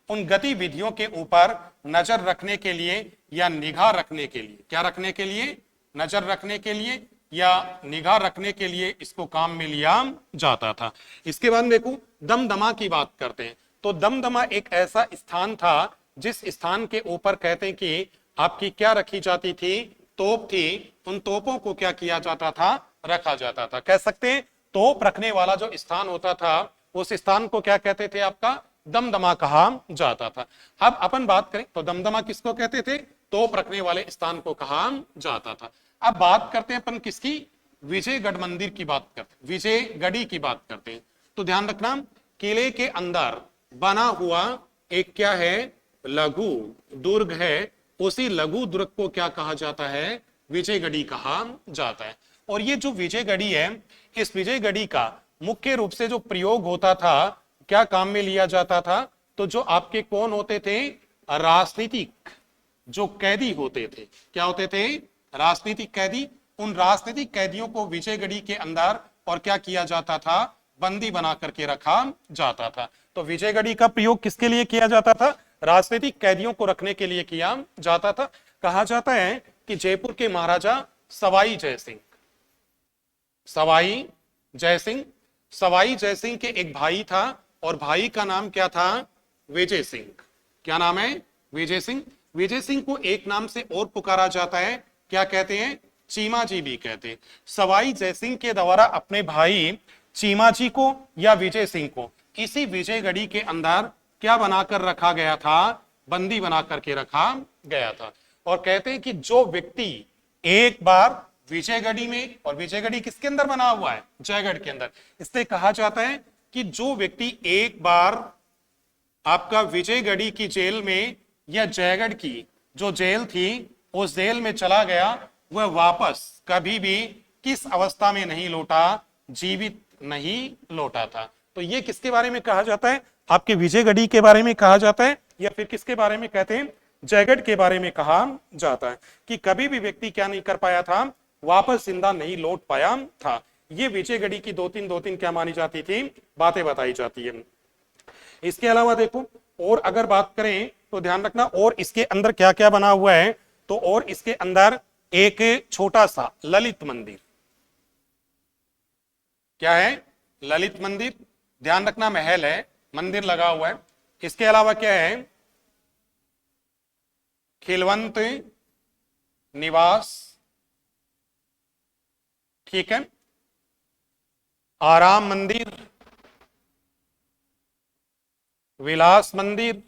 उन गतिविधियों के ऊपर नजर रखने के लिए या निगाह रखने के लिए, क्या रखने के लिए, नजर रखने के लिए या निगाह रखने के लिए इसको काम में लिया जाता था। इसके बाद देखो दमदमा की बात करते हैं, तो दमदमा एक ऐसा स्थान था जिस स्थान के ऊपर कहते हैं कि आपकी क्या रखी जाती थी, तोप थी। उन तोपों को क्या किया जाता था, रखा जाता था। कह सकते हैं तोप रखने वाला जो स्थान होता था उस स्थान को क्या कहते थे, आपका दमदमा कहा जाता था। अब अपन बात करें तो दमदमा किसको कहते थे, तोप रखने वाले स्थान को कहा जाता था। अब बात करते हैं अपन किसकी, विजयगढ़ मंदिर की बात करते हैं, विजयगढ़ी की बात करते हैं। तो ध्यान रखना, किले के अंदर बना हुआ एक क्या है, लघु दुर्ग है। उसी लघु दुर्ग को क्या कहा जाता है, विजयगढ़ी कहा जाता है। और ये जो विजयगढ़ी है, इस विजयगढ़ी का मुख्य रूप से जो प्रयोग होता था, क्या काम में लिया जाता था, तो जो आपके कौन होते थे, राजनीतिक जो कैदी होते थे, क्या होते थे, राजनीतिक कैदी। उन राजनीतिक कैदियों को विजयगढ़ी के अंदर और क्या किया जाता था, बंदी बना करके रखा जाता था। तो विजयगढ़ी का प्रयोग किसके लिए किया जाता था? राजनीतिक कैदियों को रखने के लिए किया जाता था। कहा जाता है कि जयपुर के महाराजा सवाई जयसिंह, सवाई जयसिंह, सवाई जयसिंह के एक भाई था और भाई का नाम क्या था? विजय सिंह। क्या नाम है? विजय सिंह। विजय सिंह को एक नाम से और पुकारा जाता है, क्या कहते हैं? चीमा जी भी कहते हैं। सवाई जयसिंह के द्वारा अपने भाई चीमा जी को या विजय सिंह को इसी विजयगढ़ी के अंदर क्या बनाकर रखा गया था? बंदी बना करके रखा गया था। और कहते हैं कि जो व्यक्ति एक बार विजयगढ़ी में, और विजयगढ़ी किसके अंदर बना हुआ है? जयगढ़ के अंदर। इसलिए कहा जाता है कि जो व्यक्ति एक बार आपका विजयगढ़ी की जेल में या जयगढ़ की जो जेल थी उस जेल में चला गया, वह वापस कभी भी किस अवस्था में नहीं लौटा? जीवित नहीं लौटा था। तो ये किसके बारे में कहा जाता है? आपके विजयगढ़ी के बारे में कहा जाता है, या फिर किसके बारे में कहते हैं? जयगढ़ के बारे में कहा जाता है कि कभी भी व्यक्ति क्या नहीं कर पाया था? वापस जिंदा नहीं लौट पाया था। ये विजयगढ़ी की दो तीन क्या मानी जाती थी? बातें बताई जाती है। इसके अलावा देखो, और अगर बात करें तो ध्यान रखना, और इसके अंदर क्या क्या बना हुआ है? तो और इसके अंदर एक छोटा सा ललित मंदिर, क्या है? ललित मंदिर। ध्यान रखना, महल है, मंदिर लगा हुआ है। इसके अलावा क्या है? खिलवंत निवास, ठीक है, आराम मंदिर, विलास मंदिर,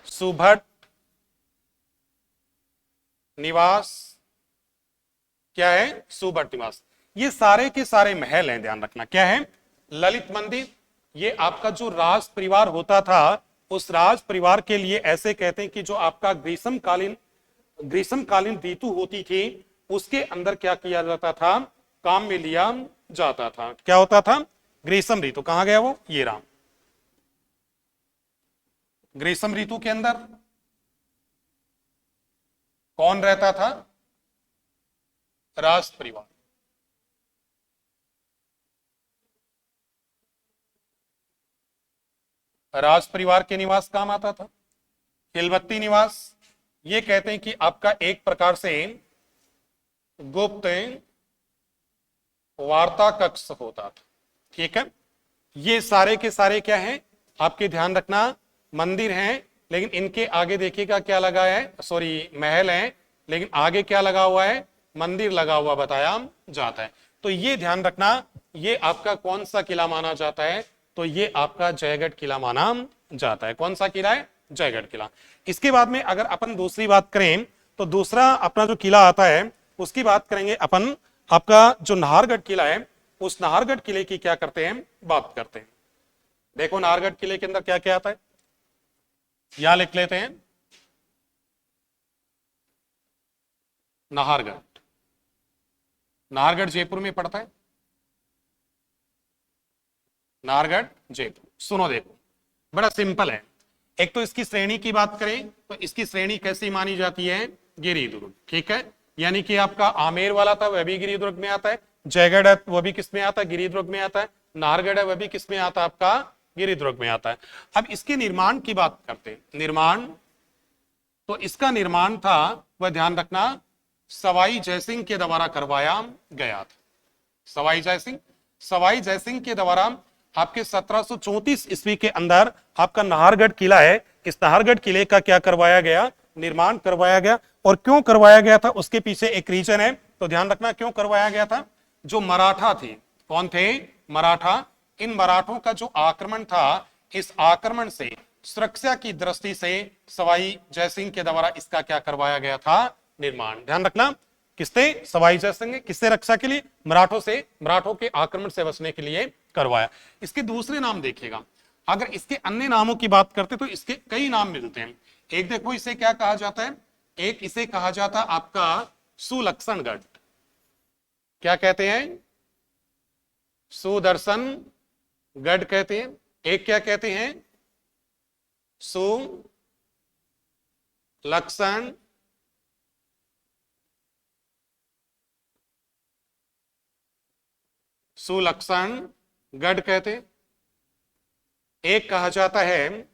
सुभट निवास, क्या है? सुभट निवास। ये सारे के सारे महल हैं, ध्यान रखना। क्या है? ललित मंदिर। ये आपका जो राज परिवार होता था, उस राज परिवार के लिए ऐसे कहते हैं कि जो आपका ग्रीष्मकालीन ऋतु होती थी उसके अंदर क्या किया जाता था? काम में लिया जाता था। क्या होता था? ग्रीष्म ऋतु। कहां गया वो? ये राम। ग्रीष्म ऋतु के अंदर कौन रहता था? राज परिवार। राज परिवार के निवास काम आता था। खिलवत्ती निवास, ये कहते हैं कि आपका एक प्रकार से गुप्त वार्ता कक्ष होता था। ठीक है, ये सारे के सारे क्या हैं? आपके ध्यान रखना, मंदिर हैं, लेकिन इनके आगे देखिएगा क्या लगा है? सॉरी, महल है, लेकिन आगे क्या लगा हुआ है? मंदिर लगा हुआ बताया जाता है। तो ये ध्यान रखना, ये आपका कौन सा किला माना जाता है? तो ये आपका जयगढ़ किला माना जाता है। कौन सा किला है? जयगढ़ किला। इसके बाद में अगर अपन दूसरी बात करें तो दूसरा अपना जो किला आता है उसकी बात करेंगे अपन। आपका जो नाहरगढ़ किला है, उस नाहरगढ़ किले की क्या करते हैं? बात करते हैं। देखो नाहरगढ़ किले के अंदर क्या क्या आता है, यहां लिख लेते हैं। नाहरगढ़, नाहरगढ़ जयपुर में पड़ता है। नाहरगढ़ जयपुर, सुनो देखो, बड़ा सिंपल है। एक तो इसकी श्रेणी की बात करें तो इसकी श्रेणी कैसी मानी जाती है? गिरिदुर्ग। ठीक है, यानी कि आपका आमेर वाला था वह भी गिरिदुर्ग में आता है, जयगढ़ है वह भी किस में आता है? गिरिदुर्ग में आता है। नाहरगढ़ है वह भी किस में आता है? आपका गिरिदुर्ग में आता है। अब इसके निर्माण की बात करते हैं। निर्माण, तो इसका निर्माण था, वह ध्यान रखना, सवाई जयसिंह के द्वारा करवाया गया था। सवाई जयसिंह, सवाई जयसिंह के द्वारा आपके 1734 ईस्वी के अंदर आपका नाहरगढ़ किला है। इस नाहरगढ़ किले का क्या करवाया गया? निर्माण करवाया गया। और क्यों करवाया गया था उसके पीछे एक रीजन है, तो ध्यान रखना क्यों करवाया गया था। जो मराठा थे, कौन थे? मराठा। इन मराठों का जो आक्रमण था, इस आक्रमण से सुरक्षा की दृष्टि से सवाई जयसिंह के द्वारा इसका क्या करवाया गया था? निर्माण। ध्यान रखना, किससे? सवाई जयसिंह ने। किससे रक्षा के लिए? मराठों से, मराठों के आक्रमण से बचने के लिए करवाया। इसके दूसरे नाम देखिएगा, अगर इसके अन्य नामों की बात करते तो इसके कई नाम मिलते हैं। एक देखो इसे क्या कहा जाता है? एक इसे कहा जाता आपका सुलक्षणगढ़। क्या कहते हैं? सुदर्शन गढ़ कहते हैं। एक क्या कहते हैं? सुलक्षण सुलक्षण गढ़ कहते। एक कहा जाता है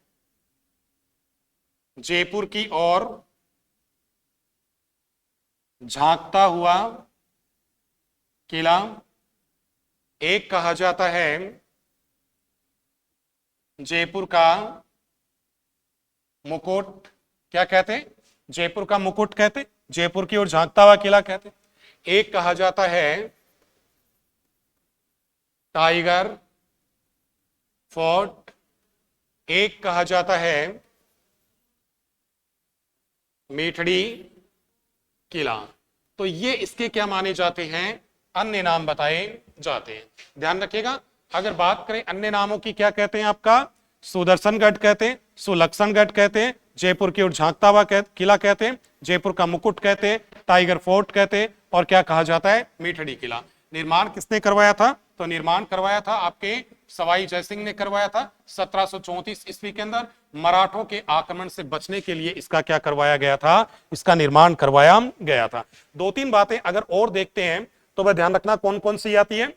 जयपुर की ओर झांकता हुआ किला। एक कहा जाता है जयपुर का मुकुट, क्या कहते हैं, जयपुर का मुकुट कहते, जयपुर की ओर झांकता हुआ किला कहते। एक कहा जाता है टाइगर फोर्ट। एक कहा जाता है मेठड़ी किला। तो ये इसके क्या माने जाते हैं, अन्य नाम बताए जाते हैं। ध्यान रखिएगा, अगर बात करें अन्य नामों की, क्या कहते हैं आपका, सुदर्शनगढ़ कहते हैं, सुलक्षणगढ़ कहते हैं, जयपुर की ओर झांकता हुआ किला कहते हैं, जयपुर का मुकुट कहते हैं, टाइगर फोर्ट कहते हैं, और क्या कहा जाता है, मेठड़ी किला। निर्माण किसने करवाया था, तो निर्माण करवाया था आपके सवाई जयसिंह ने करवाया था 1734 ईस्वी के अंदर। मराठों के आक्रमण से बचने के लिए इसका क्या करवाया गया था, इसका निर्माण करवाया गया था। दो तीन बातें अगर और देखते हैं तो वह ध्यान रखना कौन कौन सी आती है।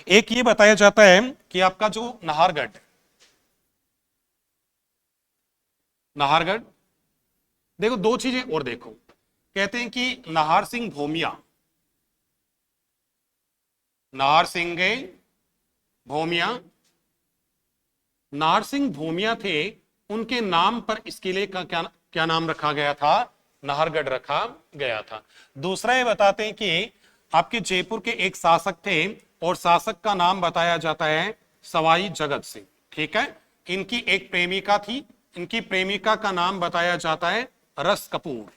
एक ये बताया जाता है कि आपका जो नाहरगढ़, नाहरगढ़, देखो दो चीजें और देखो, कहते हैं कि नाहर सिंह भोमिया, नाहर सिंह भोमिया, नाहर सिंह भोमिया थे, उनके नाम पर इस किले का क्या क्या नाम रखा गया था, नाहरगढ़ रखा गया था। दूसरा ये बताते हैं कि आपके जयपुर के एक शासक थे और शासक का नाम बताया जाता है सवाई जगत सिंह। ठीक है, इनकी एक प्रेमिका थी, इनकी प्रेमिका का नाम बताया जाता है रस कपूर।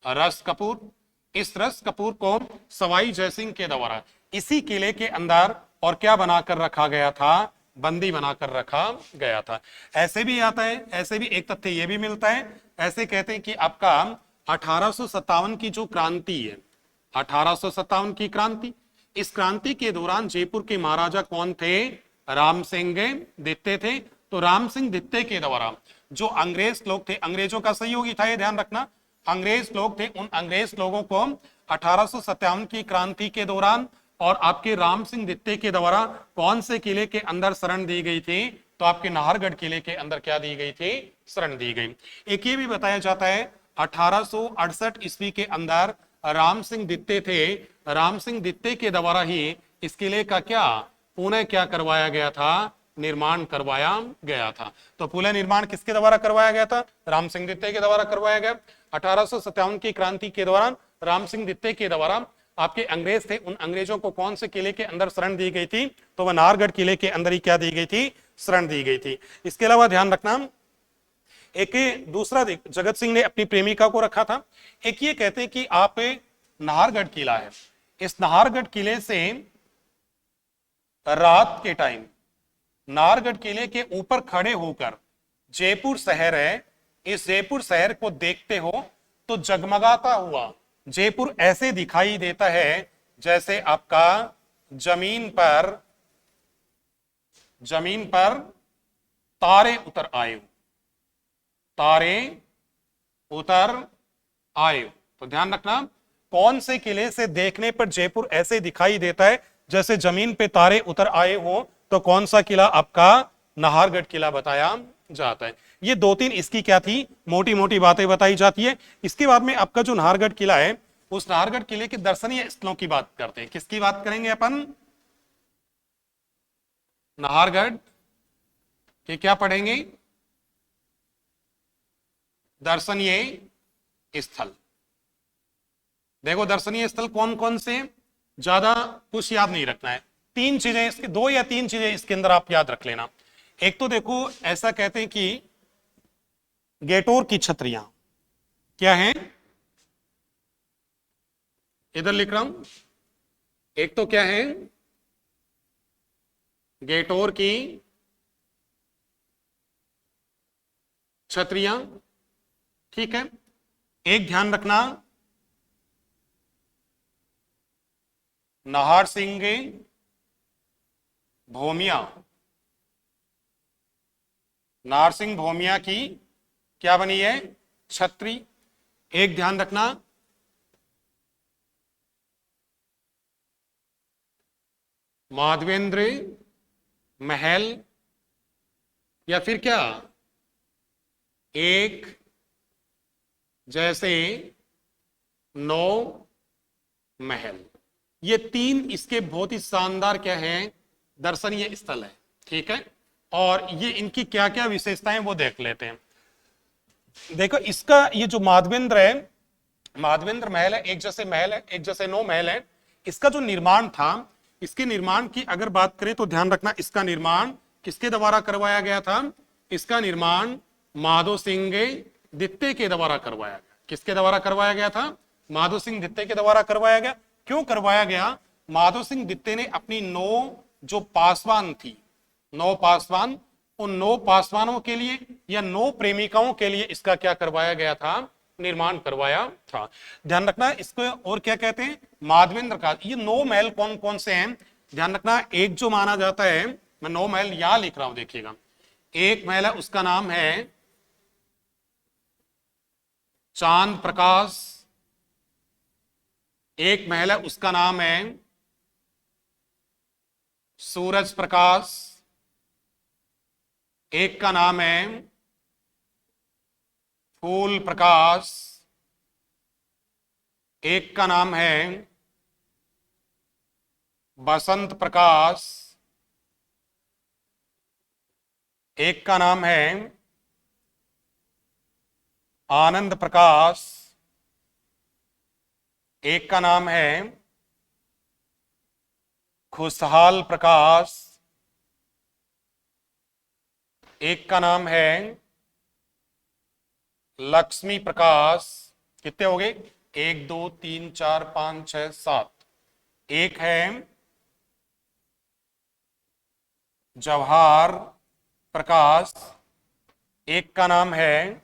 रस कपूर, इस रस कपूर को सवाई जयसिंह के द्वारा इसी किले के अंदर और क्या बनाकर रखा गया था, बंदी बनाकर रखा गया था। ऐसे भी आता है, ऐसे भी एक तथ्य यह भी मिलता है, ऐसे कहते हैं कि आपका 1857 की जो क्रांति है, 1857 की क्रांति, इस क्रांति के दौरान जयपुर के महाराजा कौन थे, राम सिंह द्वितीय थे। तो राम सिंह द्वितीय के द्वारा जो अंग्रेज लोग थे, अंग्रेजों का सहयोगी था, ये ध्यान रखना, अंग्रेज लोग थे, उन अंग्रेज लोगों को 1857 की क्रांति के दौरान और आपके राम सिंह द्वितीय के द्वारा कौन से किले के अंदर शरण दी गई थी, तो आपके नाहरगढ़ किले के अंदर क्या दी गई थी, शरण दी गई। एक ये भी बताया जाता है 1868 ईस्वी के अंदर राम सिंह द्वितीय थे, राम सिंह द्वितीय के द्वारा ही इस किले का क्या पुनः क्या करवाया गया था, निर्माण करवाया गया था। तो पुनः निर्माण किसके द्वारा करवाया गया था, राम सिंह द्वितीय के द्वारा करवाया गया। 1857 की क्रांति के दौरान राम सिंह द्वितीय के द्वारा आपके अंग्रेज थे, उन अंग्रेजों को कौन से किले के अंदर शरण दी गई थी, तो वह नाहरगढ़ किले के अंदर ही क्या दी गई थी, शरण दी गई थी। इसके अलावा ध्यान रखना, एक दूसरा जगत सिंह ने अपनी प्रेमिका को रखा था। एक ये कहते हैं कि आप नाहरगढ़ किला है, इस नाहरगढ़ किले से रात के टाइम नाहरगढ़ किले के ऊपर खड़े होकर जयपुर शहर है, इस जयपुर शहर को देखते हो तो जगमगाता हुआ जयपुर ऐसे दिखाई देता है जैसे आपका जमीन पर तारे उतर आए, तारे उतर आए। तो ध्यान रखना, कौन से किले से देखने पर जयपुर ऐसे दिखाई देता है जैसे जमीन पे तारे उतर आए हो, तो कौन सा किला आपका नाहरगढ़ किला बताया जाता है। ये दो तीन इसकी क्या थी, मोटी मोटी बातें बताई जाती है। इसके बाद में आपका जो नाहरगढ़ किला है, उस नाहरगढ़ किले के दर्शनीय स्थलों की बात करते हैं। किसकी बात करेंगे अपन, नाहरगढ़ के क्या पढ़ेंगे, दर्शनीय स्थल। देखो दर्शनीय स्थल कौन कौन से, ज्यादा कुछ याद नहीं रखना है, तीन चीजें इसके, दो या तीन चीजें इसके अंदर आप याद रख लेना। एक तो देखो ऐसा कहते हैं कि गेटोर की छतरियां क्या हैं, इधर लिख रहा हूं, एक तो क्या है गेटोर की छतरियां, ठीक है। एक ध्यान रखना नाहर सिंह भोमिया, नाहर सिंह भोमिया की क्या बनी है, छतरी। एक ध्यान रखना माधवेंद्र महल, या फिर क्या, एक जैसे 9 महल। ये तीन इसके बहुत ही शानदार क्या है, दर्शनीय स्थल है। ठीक है, और ये इनकी क्या क्या विशेषताएं वो देख लेते हैं। देखो इसका ये जो माधवेंद्र है, माधवेंद्र महल है, एक जैसे महल है, एक जैसे 9 महल है। इसका जो निर्माण था, इसके निर्माण की अगर बात करें तो ध्यान रखना, इसका निर्माण किसके द्वारा करवाया गया था? इसका निर्माण माधो सिंह द्वितीय के द्वारा करवाया गया। किसके द्वारा करवाया गया था? माधो सिंह द्वितीय के द्वारा करवाया गया। क्यों करवाया गया? माधो सिंह द्वितीय ने अपनी 9 जो पासवान थी, 9 पासवान, उन 9 पासवानों के लिए या 9 प्रेमिकाओं के लिए इसका क्या करवाया गया था? निर्माण करवाया था। ध्यान रखना इसको और क्या कहते हैं? माधवेंद्र का। ये 9 महल कौन कौन से हैं? ध्यान रखना, एक जो माना जाता है, मैं 9 महल यहां लिख रहा हूं, देखिएगा। एक महल है उसका नाम है चांद प्रकाश, एक महल है उसका नाम है सूरज प्रकाश, एक का नाम है फूल प्रकाश, एक का नाम है बसंत प्रकाश, एक का नाम है आनंद प्रकाश, एक का नाम है खुशहाल प्रकाश, एक का नाम है लक्ष्मी प्रकाश। कितने हो गए? 1 2 3 4 5 6 7। एक है जवाहर प्रकाश, एक का नाम है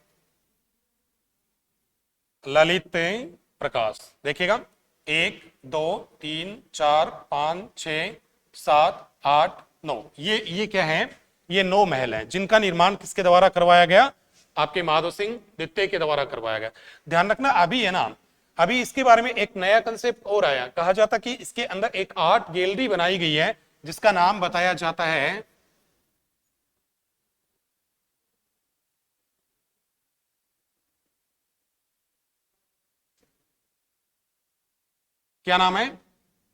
ललित प्रकाश। देखिएगा, 1 2 3 4 5 6 7 8 9, ये क्या है? ये 9 महल हैं जिनका निर्माण किसके द्वारा करवाया गया? आपके माधो सिंह द्वितीय के द्वारा करवाया गया। ध्यान रखना, अभी है ना, अभी इसके बारे में एक नया कंसेप्ट और आया। कहा जाता कि इसके अंदर एक आर्ट गैलरी बनाई गई है जिसका नाम बताया जाता है, क्या नाम है?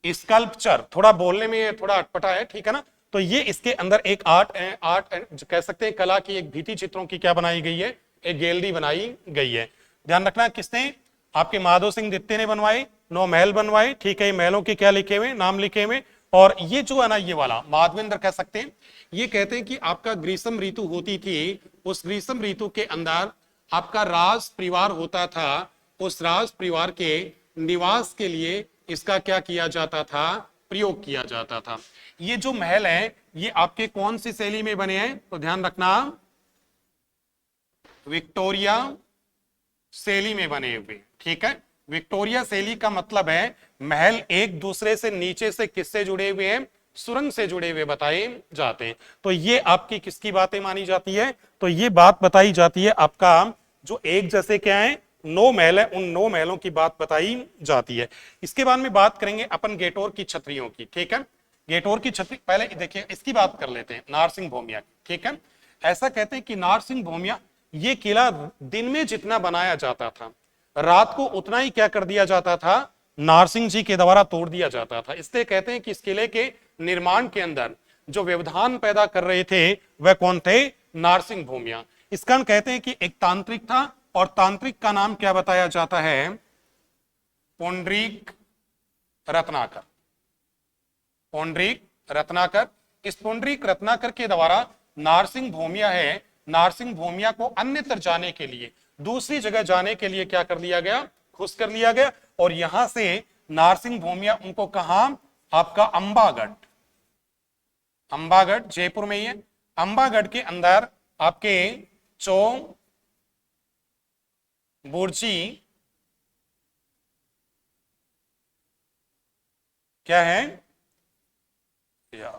स्कल्पचर। थोड़ा बोलने में थोड़ा अटपटा है, ठीक है ना। तो ये इसके अंदर एक आर्ट कह सकते हैं, कला की एक भित्ति चित्रों की क्या बनाई गई है? एक गैलरी बनाई गई है। ध्यान रखना, किसने? आपके माधो सिंह द्वितीय ने बनवाए, 9 महल बनवाए। ठीक है, महलों के क्या लिखे हुए? नाम लिखे हुए। और ये जो है ना, ये वाला माधवेंद्र कह सकते हैं, ये कहते हैं कि आपका ग्रीष्म ऋतु होती थी, उस ग्रीष्म ऋतु के अंदर आपका राज परिवार होता था, उस राज परिवार के निवास के लिए इसका क्या किया जाता था? प्रयोग किया जाता था। ये जो महल है, ये आपके कौन सी शैली में बने हैं? तो ध्यान रखना, विक्टोरिया शैली में बने हुए। ठीक है, विक्टोरिया शैली का मतलब है महल एक दूसरे से नीचे से किससे जुड़े हुए हैं? सुरंग से जुड़े हुए बताए जाते हैं। तो ये आपकी किसकी बातें मानी जाती है? तो ये बात बताई जाती है आपका जो एक जैसे क्या है 9 महल है, उन 9 महलों की बात बताई जाती है। इसके बाद में बात करेंगे अपन गेटोर की छतरियों की। ठीक है, गेटोर की छतरी पहले देखिए, इसकी बात कर लेते हैं, नारसिंह भौमिया की। ठीक है, ऐसा कहते हैं कि नारसिंह भौमिया, ये किला दिन में जितना बनाया जाता था, रात को उतना ही क्या कर दिया जाता था? नारसिंह जी के द्वारा तोड़ दिया जाता था। इसलिए कहते हैं कि इस किले के निर्माण के अंदर जो व्यवधान पैदा कर रहे थे वह कौन थे? नारसिंह भौमिया। इस कारण कहते हैं कि एक तांत्रिक था, और तांत्रिक का नाम क्या बताया जाता है? पुंडरीक रत्नाकर। पुंडरीक रत्नाकर। इस पुंडरीक रत्नाकर के द्वारा नारसिंह भौमिया है, नारसिंह भौमिया को अन्यत्र जाने के लिए, दूसरी जगह जाने के लिए क्या कर लिया गया? खुश कर लिया गया। और यहां से नारसिंह भौमिया उनको कहा? आपका अंबागढ़, अंबागढ़ जयपुर में ही है। अंबागढ़ के अंदर आपके चो बुर्जी क्या है? या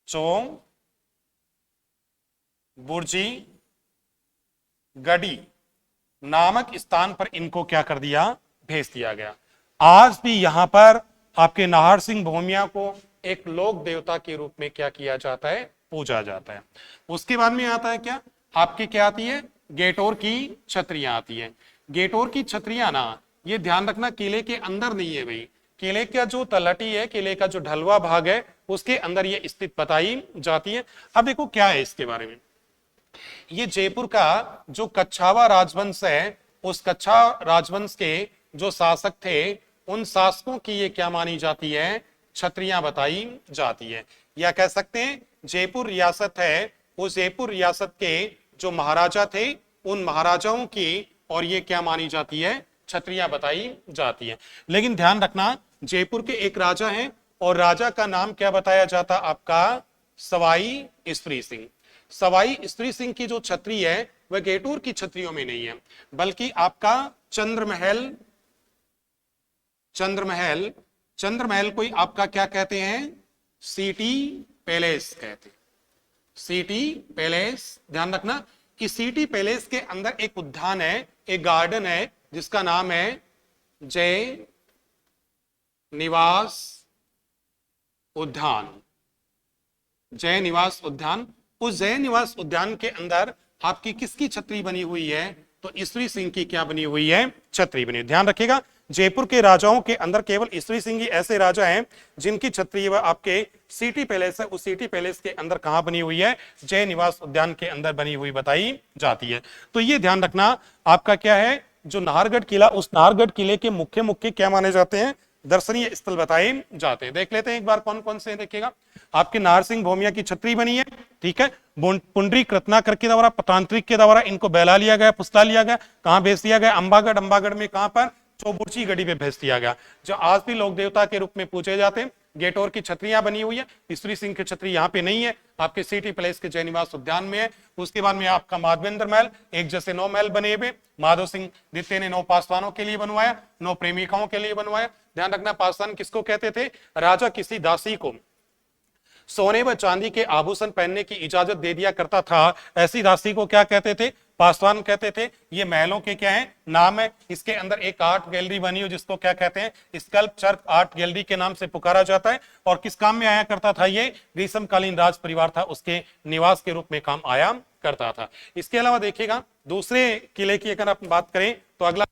चोंग बुर्जी गढ़ी, नामक स्थान पर इनको क्या कर दिया, भेज दिया गया। आज भी यहां पर आपके नाहर सिंह भूमिया को एक लोक देवता के रूप में क्या किया जाता है, पूजा जाता है। उसके बाद में आता है क्या, आपकी क्या आती है, गेटोर की छतरियां आती है। गेटोर की छतरियां ना, ये ध्यान रखना किले के अंदर नहीं है भाई, किले का जो तलहटी है, किले का जो ढलवा भाग है, उसके अंदर ये स्थित बताई जाती है। अब देखो क्या है इसके बारे में, ये जयपुर का जो कच्छावा राजवंश है, उस कच्छा राजवंश के जो शासक थे, उन शासकों की ये क्या मानी जाती है, छत्रियां बताई जाती है। या कह सकते हैं जयपुर रियासत है, उस जयपुर रियासत के जो महाराजा थे, उन महाराजाओं की और ये क्या मानी जाती है, छत्रियां बताई जाती है। लेकिन ध्यान रखना, जयपुर के एक राजा हैं और राजा का नाम क्या बताया जाता आपका, सवाई ईश्वरी सिंह। सवाई ईश्वरी सिंह की जो छतरी है वह गेटूर की छतरियों में नहीं है, बल्कि आपका चंद्रमहल, चंद्रमहल, चंद्रमहल कोई आपका क्या कहते हैं, सिटी पैलेस कहते हैं, सिटी पैलेस। ध्यान रखना कि सिटी पैलेस के अंदर एक उद्यान है, एक गार्डन है, जिसका नाम है जय निवास उद्यान, जय निवास उद्यान। उस जय निवास उद्यान के अंदर आपकी किसकी छतरी बनी हुई है, तो ईश्वरी सिंह की क्या बनी हुई है, छतरी बनी। ध्यान रखिएगा, जयपुर के राजाओं के अंदर केवल ईश्वरी सिंह ही ऐसे राजा हैं जिनकी छतरी वह आपके सिटी पैलेस है, उस सिटी पैलेस के अंदर कहां बनी हुई है, जय निवास उद्यान के अंदर बनी हुई बताई जाती है। तो ये ध्यान रखना, आपका क्या है, जो नाहरगढ़ किला, उस नाहरगढ़ किले के मुख्य मुख्य क्या माने जाते हैं, दर्शनीय स्थल बताए जाते हैं। देख लेते हैं एक बार कौन कौन से, देखिएगा आपके नाहर सिंह भूमिया की छतरी बनी है, ठीक है, पुंडरीक रत्नाकर के द्वारा, तांत्रिक के द्वारा इनको बहला लिया गया, पुसला लिया गया, कहां भेज दिया गया, अंबागढ़, अंबागढ़ में कहां पर, चौबुर्ची गढ़ी पे भेज दिया गया, जो आज भी लोक देवता के रूप में पूजे जाते हैं। गेटोर की छतरियां बनी हुई है, ईश्वरी सिंह की छतरी यहाँ पे नहीं है, आपके सिटी पैलेस के जय निवास उद्यान में है। उसके बाद में आपका माधवेंद्र महल, एक जैसे 9 महल बने हुए, माधव सिंह द्वितीय ने 9 पासवानों के लिए बनवाया, 9 प्रेमिकाओं के लिए बनवाया। ध्यान रखना, पासवान किसको कहते थे, राजा किसी दासी को सोने व चांदी के आभूषण पहनने की इजाजत दे दिया करता था, ऐसी दासी को क्या कहते थे, पासवान कहते थे। ये महलों के क्या है, नाम है। इसके अंदर एक आर्ट गैलरी बनी हो जिसको क्या कहते हैं, स्कल्पचर आर्ट गैलरी के नाम से पुकारा जाता है। और किस काम में आया करता था, ये ग्रीष्मकालीन राज परिवार था, उसके निवास के रूप में काम आया करता था। इसके अलावा देखिएगा दूसरे किले की अगर आप बात करें तो अगला